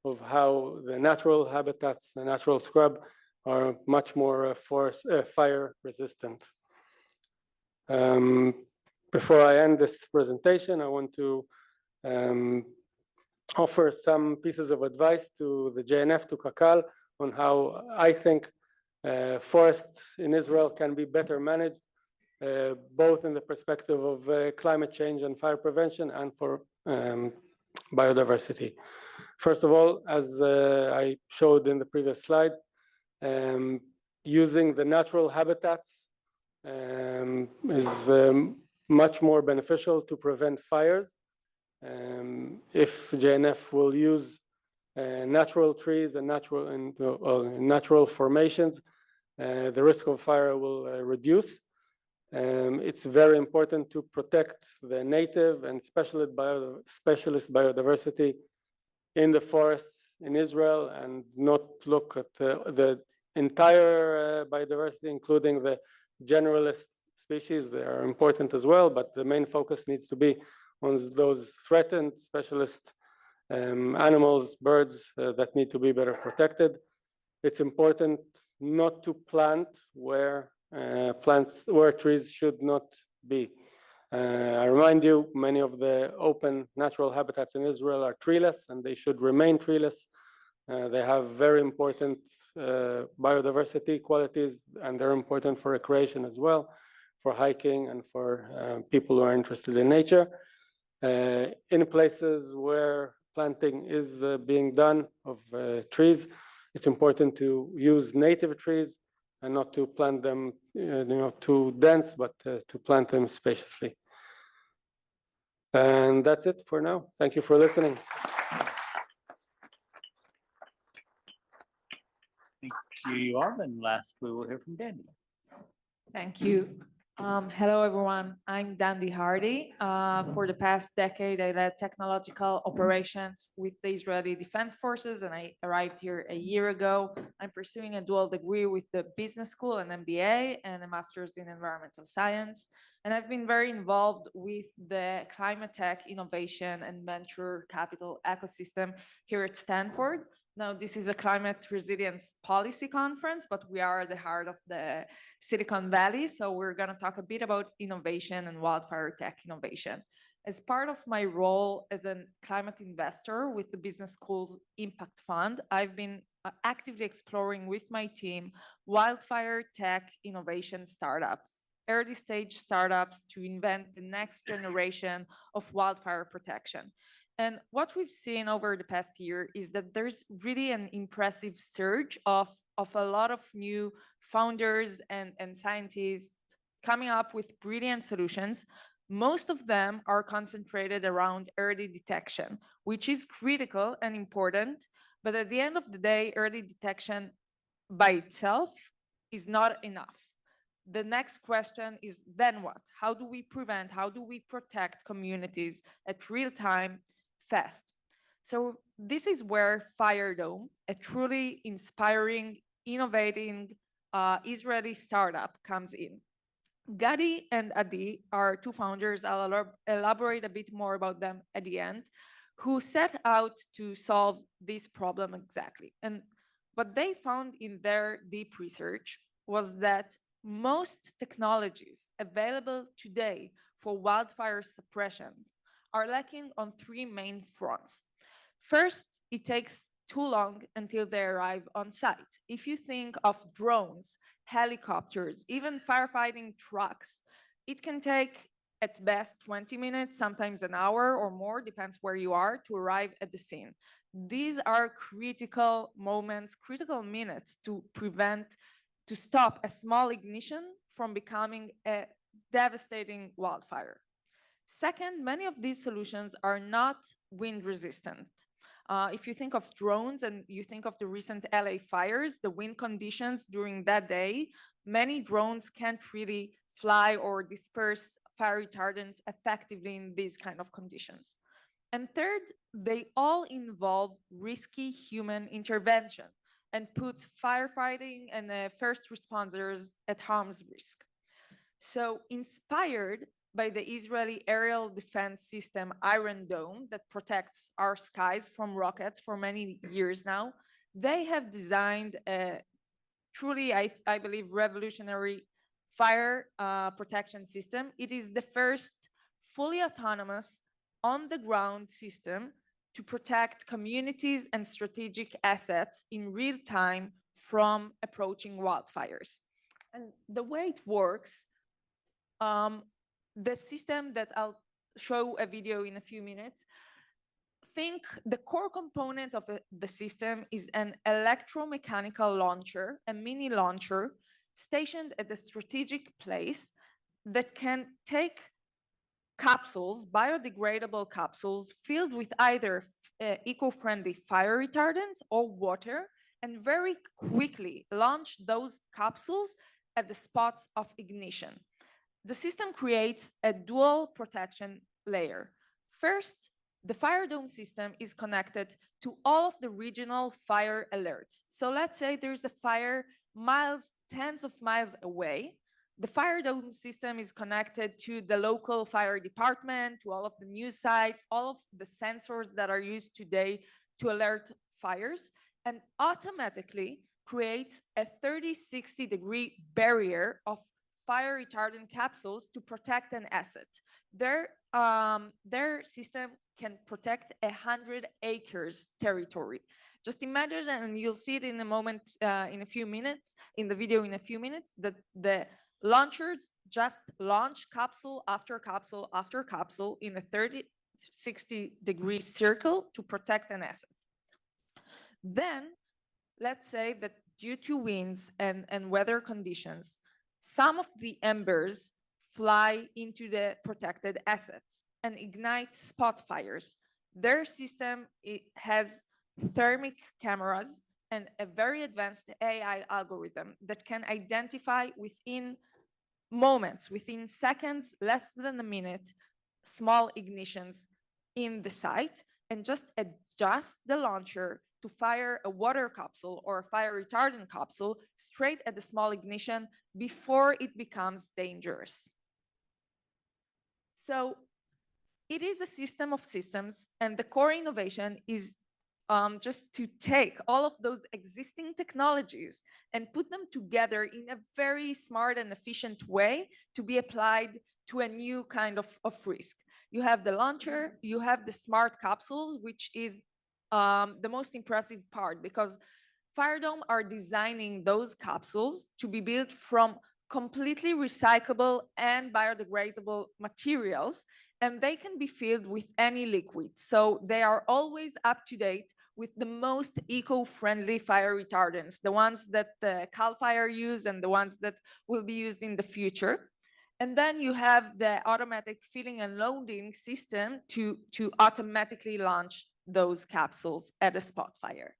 of how the natural habitats, the natural scrub, are much more fire resistant. Before I end this presentation, I want to offer some pieces of advice to the JNF, to Kakal, on how I think forests in Israel can be better managed, both in the perspective of climate change and fire prevention and for biodiversity. First of all, as I showed in the previous slide, using the natural habitats is much more beneficial to prevent fires. If JNF will use natural trees and natural formations, the risk of fire will reduce. It's very important to protect the native and specialist biodiversity in the forests in Israel and not look at the entire biodiversity, including the generalist species. They are important as well, but the main focus needs to be on those threatened specialist animals, birds that need to be better protected. It's important not to plant where trees should not be. I remind you, many of the open natural habitats in Israel are treeless, and they should remain treeless. They have very important biodiversity qualities, and they're important for recreation as well, for hiking and for people who are interested in nature. In places where planting is being done of trees, it's important to use native trees and not to plant them too dense, but to plant them spaciously. And that's it for now. Thank you for listening. Thank you, Yoav. And last, we will hear from Dandy. Thank you. Hello, everyone. I'm Dandy Hardy. For the past decade, I led technological operations with the Israeli Defense Forces, and I arrived here a year ago. I'm pursuing a dual degree with the business school, an MBA, and a master's in environmental science. And I've been very involved with the climate tech innovation and venture capital ecosystem here at Stanford. Now, this is a climate resilience policy conference, but we are at the heart of the Silicon Valley. So we're going to talk a bit about innovation and wildfire tech innovation. As part of my role as a climate investor with the business school's impact fund, I've been actively exploring with my team wildfire tech innovation startups, early stage startups to invent the next generation of wildfire protection. And what we've seen over the past year is that there's really an impressive surge of a lot of new founders and scientists coming up with brilliant solutions. Most of them are concentrated around early detection, which is critical and important. But at the end of the day, early detection by itself is not enough. The next question is, then what? How do we prevent, how do we protect communities at real time, fast? So this is where FireDome, a truly inspiring, innovating Israeli startup, comes in. Gadi and Adi are two founders. I'll elaborate a bit more about them at the end, who set out to solve this problem exactly. And what they found in their deep research was that most technologies available today for wildfire suppression are lacking on three main fronts. First, it takes too long until they arrive on site. If you think of drones, helicopters, even firefighting trucks, it can take at best 20 minutes, sometimes an hour or more, depends where you are, to arrive at the scene. These are critical moments, critical minutes to stop a small ignition from becoming a devastating wildfire. Second, many of these solutions are not wind resistant. If you think of drones and you think of the recent LA fires, the wind conditions during that day, many drones can't really fly or disperse fire retardants effectively in these kind of conditions. And third, they all involve risky human intervention and puts firefighting and first responders at harm's risk. So inspired by the Israeli aerial defense system Iron Dome that protects our skies from rockets for many years now, they have designed a truly, I believe, revolutionary fire protection system. It is the first fully autonomous on-the-ground system to protect communities and strategic assets in real time from approaching wildfires. And the way it works, the system that I'll show a video in a few minutes, think the core component of the system is an electromechanical launcher, a mini launcher stationed at a strategic place that can take capsules, biodegradable capsules filled with either eco-friendly fire retardants or water, and very quickly launch those capsules at the spots of ignition. The system creates a dual protection layer. First, the fire dome system is connected to all of the regional fire alerts. So let's say there's a fire miles, tens of miles away. The fire dome system is connected to the local fire department, to all of the news sites, all of the sensors that are used today to alert fires, and automatically creates a 30-60-degree barrier of fire retardant capsules to protect an asset. Their system can protect 100 acres territory. Just imagine, and you'll see it in a moment, in a few minutes, in the video in a few minutes, that the launchers just launch capsule after capsule after capsule in a 30-60-degree circle to protect an asset. Then, let's say that due to winds and weather conditions, some of the embers fly into the protected assets and ignite spot fires. Their system has thermic cameras and a very advanced AI algorithm that can identify within moments, within seconds, less than a minute, small ignitions in the site, and just adjust the launcher to fire a water capsule or a fire retardant capsule straight at the small ignition before it becomes dangerous. So it is a system of systems, and the core innovation is just to take all of those existing technologies and put them together in a very smart and efficient way to be applied to a new kind of risk. You have the launcher, you have the smart capsules, which is the most impressive part, because Firedome are designing those capsules to be built from completely recyclable and biodegradable materials, and they can be filled with any liquid. So they are always up to date with the most eco-friendly fire retardants, the ones that the Cal Fire use and the ones that will be used in the future. And then you have the automatic filling and loading system to automatically launch those capsules at a spot fire.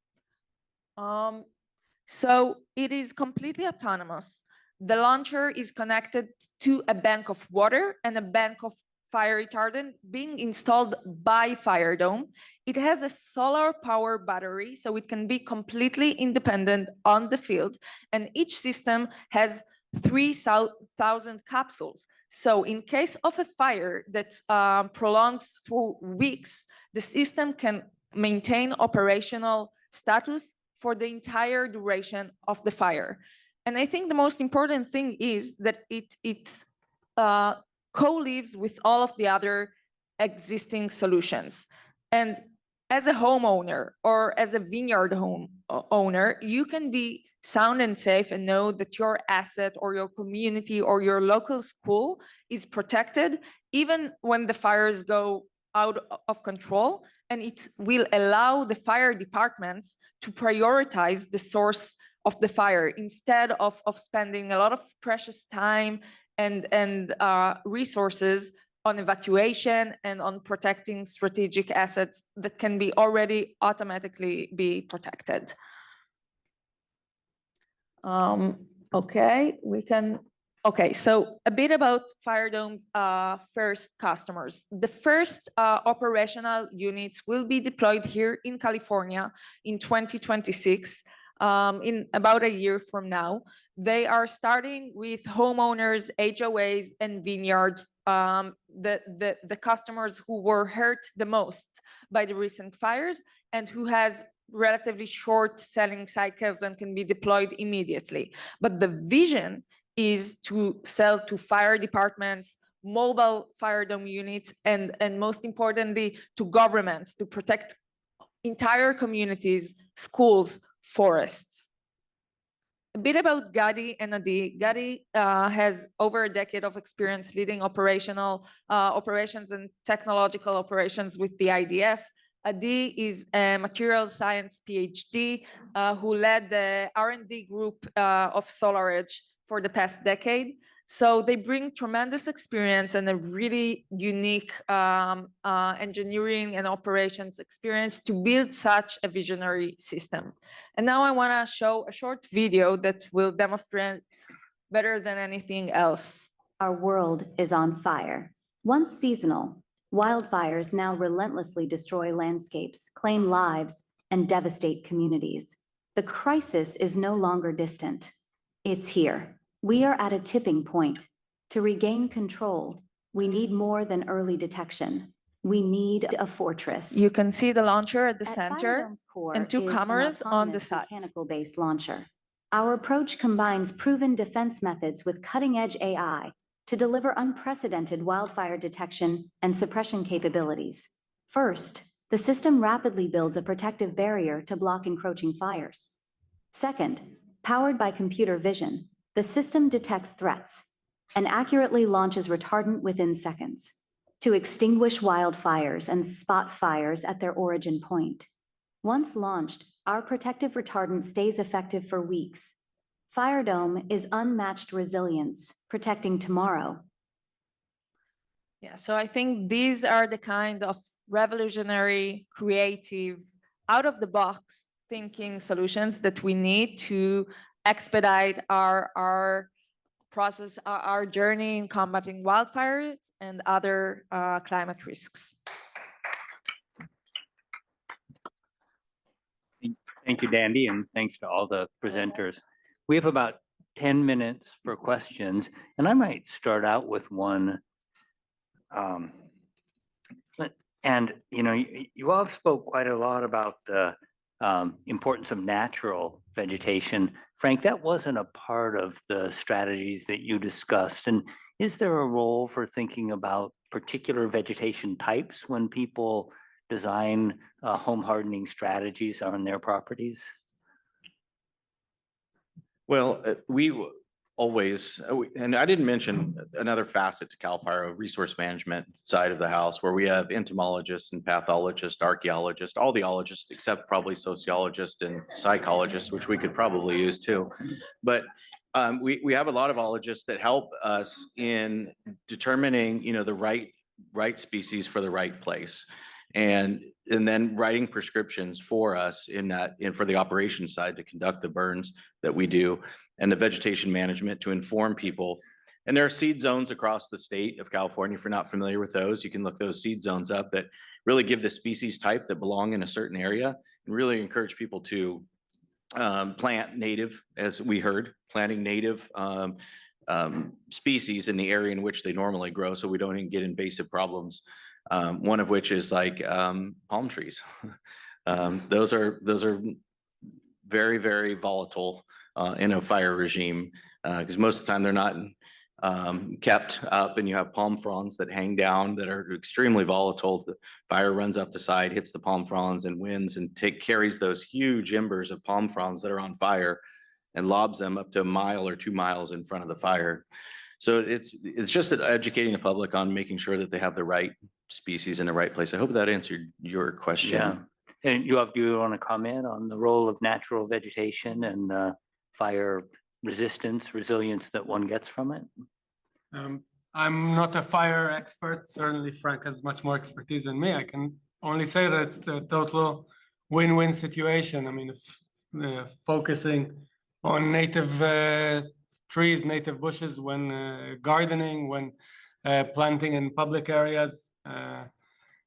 So it is completely autonomous. The launcher is connected to a bank of water and a bank of fire retardant being installed by Firedome. It has a solar power battery, so it can be completely independent on the field. And each system has 3,000 capsules. So in case of a fire that prolongs through weeks, the system can maintain operational status for the entire duration of the fire. And I think the most important thing is that it co-lives with all of the other existing solutions. And as a homeowner or as a vineyard owner, you can be sound and safe and know that your asset or your community or your local school is protected even when the fires go out of control, and it will allow the fire departments to prioritize the source of the fire instead of spending a lot of precious time and resources on evacuation and on protecting strategic assets that can be already automatically be protected. Okay, so a bit about Firedome's first customers. The first operational units will be deployed here in California in 2026, in about a year from now. They are starting with homeowners, HOAs, and vineyards, the customers who were hurt the most by the recent fires and who has relatively short selling cycles and can be deployed immediately. But the vision is to sell to fire departments, mobile Firedome units, and most importantly, to governments to protect entire communities, schools, forests. A bit about Gadi and Adi. Gadi has over a decade of experience leading operational operations and technological operations with the IDF. Adi is a material science PhD who led the R&D group of SolarEdge for the past decade. So they bring tremendous experience and a really unique engineering and operations experience to build such a visionary system. And now I want to show a short video that will demonstrate better than anything else. Our world is on fire. Once seasonal, wildfires now relentlessly destroy landscapes, claim lives, and devastate communities. The crisis is no longer distant. It's here. We are at a tipping point. To regain control, we need more than early detection. We need a fortress. You can see the launcher at the At center Firedome's core and two is an cameras on the autonomous side. mechanical-based launcher. Our approach combines proven defense methods with cutting-edge AI to deliver unprecedented wildfire detection and suppression capabilities. First, the system rapidly builds a protective barrier to block encroaching fires. Second, powered by computer vision, the system detects threats and accurately launches retardant within seconds to extinguish wildfires and spot fires at their origin point. Once launched, our protective retardant stays effective for weeks. Firedome is unmatched resilience, protecting tomorrow. Yeah, so I think these are the kind of revolutionary, creative, out-of-the-box thinking solutions that we need to expedite our process, our journey in combating wildfires and other climate risks. Thank you, Dandy, and thanks to all the presenters. We have about 10 minutes for questions, and I might start out with one. And, you know, Yoav spoke quite a lot about the importance of natural vegetation. Frank, that wasn't a part of the strategies that you discussed. And is there a role for thinking about particular vegetation types when people design home hardening strategies on their properties? Well, we always, and I didn't mention another facet to CAL FIRE, resource management side of the house, where we have entomologists and pathologists, archaeologists, all the ologists, except probably sociologists and psychologists, which we could probably use too. But we have a lot of ologists that help us in determining, you know, the right species for the right place. And then writing prescriptions for us in that, for the operations side to conduct the burns that we do, and the vegetation management to inform people. And there are seed zones across the state of California. If you're not familiar with those, you can look those seed zones up that really give the species type that belong in a certain area, and really encourage people to plant native, as we heard, planting native species in the area in which they normally grow, so we don't even get invasive problems. One of which is like palm trees. Those are very, very volatile in a fire regime, because most of the time they're not kept up, and you have palm fronds that hang down that are extremely volatile. The fire runs up the side, hits the palm fronds and winds, and carries those huge embers of palm fronds that are on fire and lobs them up to a mile or 2 miles in front of the fire. So it's just educating the public on making sure that they have the right species in the right place. I hope that answered your question. Yeah. And Yoav, do you want to comment on the role of natural vegetation and the fire resilience that one gets from it? I'm not a fire expert. Certainly Frank has much more expertise than me. I can only say that it's the total win-win situation. I mean, if focusing on native trees, native bushes when gardening, when planting in public areas,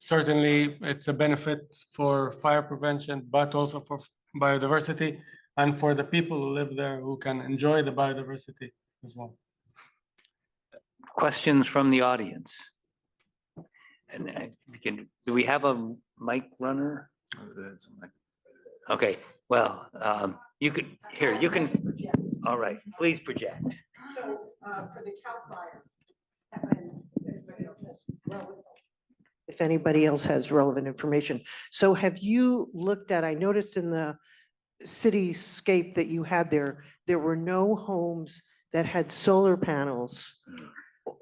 certainly it's a benefit for fire prevention, but also for biodiversity and for the people who live there who can enjoy the biodiversity as well. Questions from the audience? And do we have a mic runner? Okay, well, you could, you can, all right, please project. So, for the Cal Fire, if anybody else has relevant information. So have you looked at, I noticed in the cityscape that you had there, there were no homes that had solar panels.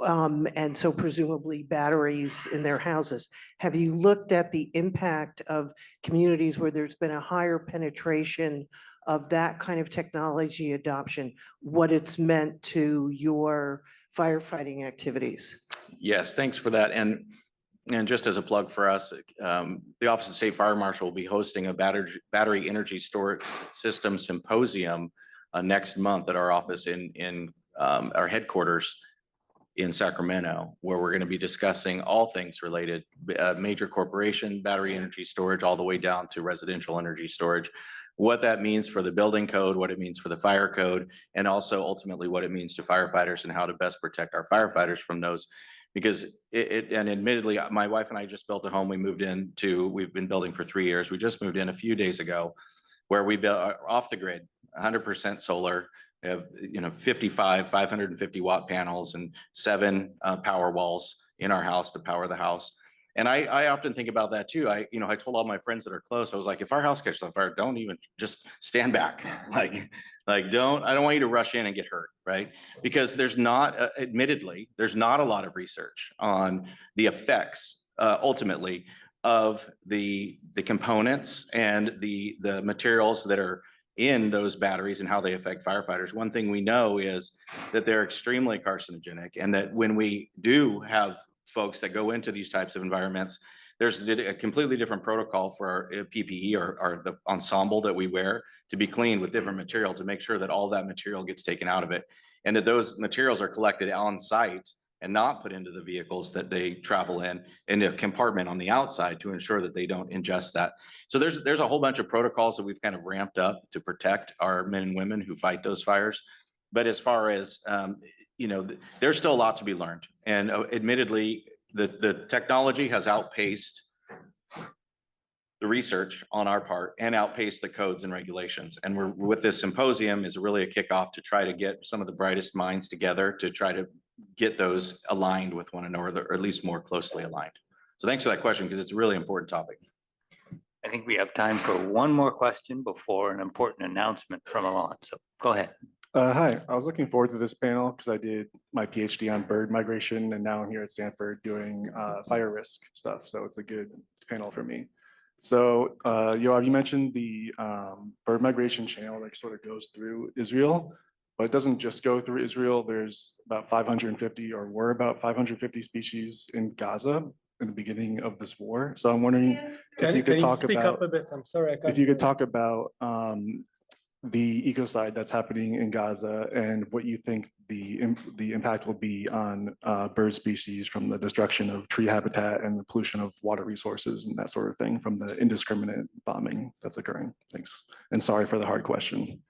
And so presumably batteries in their houses. Have you looked at the impact of communities where there's been a higher penetration of that kind of technology adoption, what it's meant to your firefighting activities? Yes, thanks for that. And just as a plug for us, the Office of State Fire Marshal will be hosting a battery energy storage system symposium next month at our office in our headquarters in Sacramento, where we're going to be discussing all things related, major corporation, battery energy storage, all the way down to residential energy storage, what that means for the building code, what it means for the fire code, and also ultimately what it means to firefighters and how to best protect our firefighters from those. Because and admittedly, my wife and I just built a home. We've been building for 3 years. We just moved in a few days ago where we built off the grid, 100% solar. We have 550 watt panels and 7 power walls in our house to power the house. And I often think about that too. I told all my friends that are close, I was like, if our house catches on fire, don't even, just stand back. I don't want you to rush in and get hurt, right? Because there's not, admittedly, there's not a lot of research on the effects ultimately of the components and the materials that are in those batteries and how they affect firefighters. One thing we know is that they're extremely carcinogenic, and that when we do have folks that go into these types of environments, there's a completely different protocol for our PPE or the ensemble that we wear to be cleaned with different material to make sure that all that material gets taken out of it, and that those materials are collected on site and not put into the vehicles that they travel in a compartment on the outside to ensure that they don't ingest that. So there's a whole bunch of protocols that we've kind of ramped up to protect our men and women who fight those fires. But as far as, there's still a lot to be learned. And admittedly, the technology has outpaced the research on our part and outpaced the codes and regulations. And we're with this symposium is really a kickoff to try to get some of the brightest minds together to try to get those aligned with one another, or at least more closely aligned. So thanks for that question, because it's a really important topic. I think we have time for one more question before an important announcement from Alon. So go ahead. Hi, I was looking forward to this panel because I did my PhD on bird migration, and now I'm here at Stanford doing fire risk stuff. So it's a good panel for me. So Yoav, you mentioned the bird migration channel that sort of goes through Israel, but it doesn't just go through Israel. There's about 550 or were about 550 species in Gaza in the beginning of this war. So I'm wondering if you could talk about, speak up a bit? I'm sorry, I can't if you could talk about the ecocide that's happening in Gaza and what you think the impact will be on bird species from the destruction of tree habitat and the pollution of water resources and that sort of thing from the indiscriminate bombing that's occurring. Thanks. And sorry for the hard question.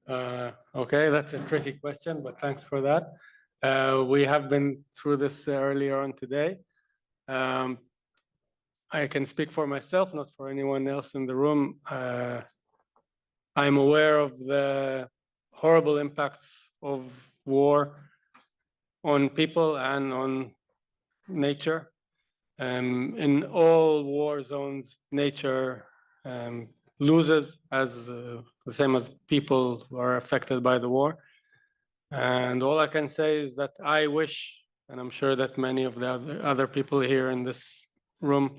Okay, that's a tricky question, but thanks for that. We have been through this earlier on today. I can speak for myself, not for anyone else in the room. I'm aware of the horrible impacts of war on people and on nature. In all war zones, nature loses as the same as people who are affected by the war. And all I can say is that I wish, and I'm sure that many of the other people here in this room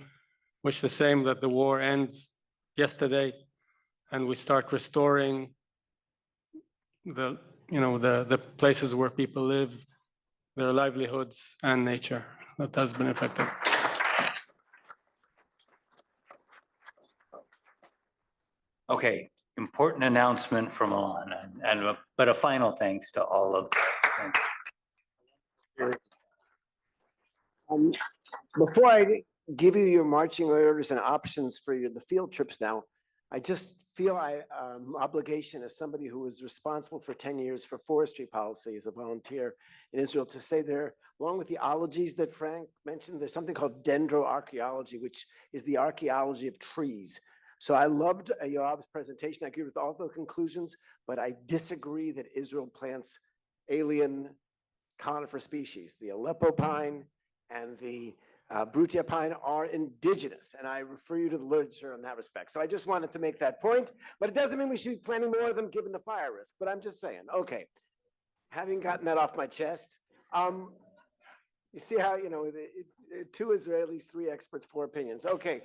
wish the same, that the war ends yesterday and we start restoring the places where people live their livelihoods and nature that has been affected. Okay, important announcement from Alon, but a final thanks to all of. Before I give you your marching orders and options for the field trips now, I just feel obligation as somebody who was responsible for 10 years for forestry policy as a volunteer in Israel to say there, along with the ologies that Frank mentioned, there's something called dendroarchaeology, which is the archaeology of trees. So I loved Yoav's presentation. I agree with all the conclusions, but I disagree that Israel plants alien conifer species. The Aleppo pine and the Brutia pine are indigenous, and I refer you to the literature in that respect. So I just wanted to make that point, but it doesn't mean we should be planting more of them given the fire risk, but I'm just saying, okay. Having gotten that off my chest, you see how, 2 Israelis, 3 experts, 4 opinions. Okay,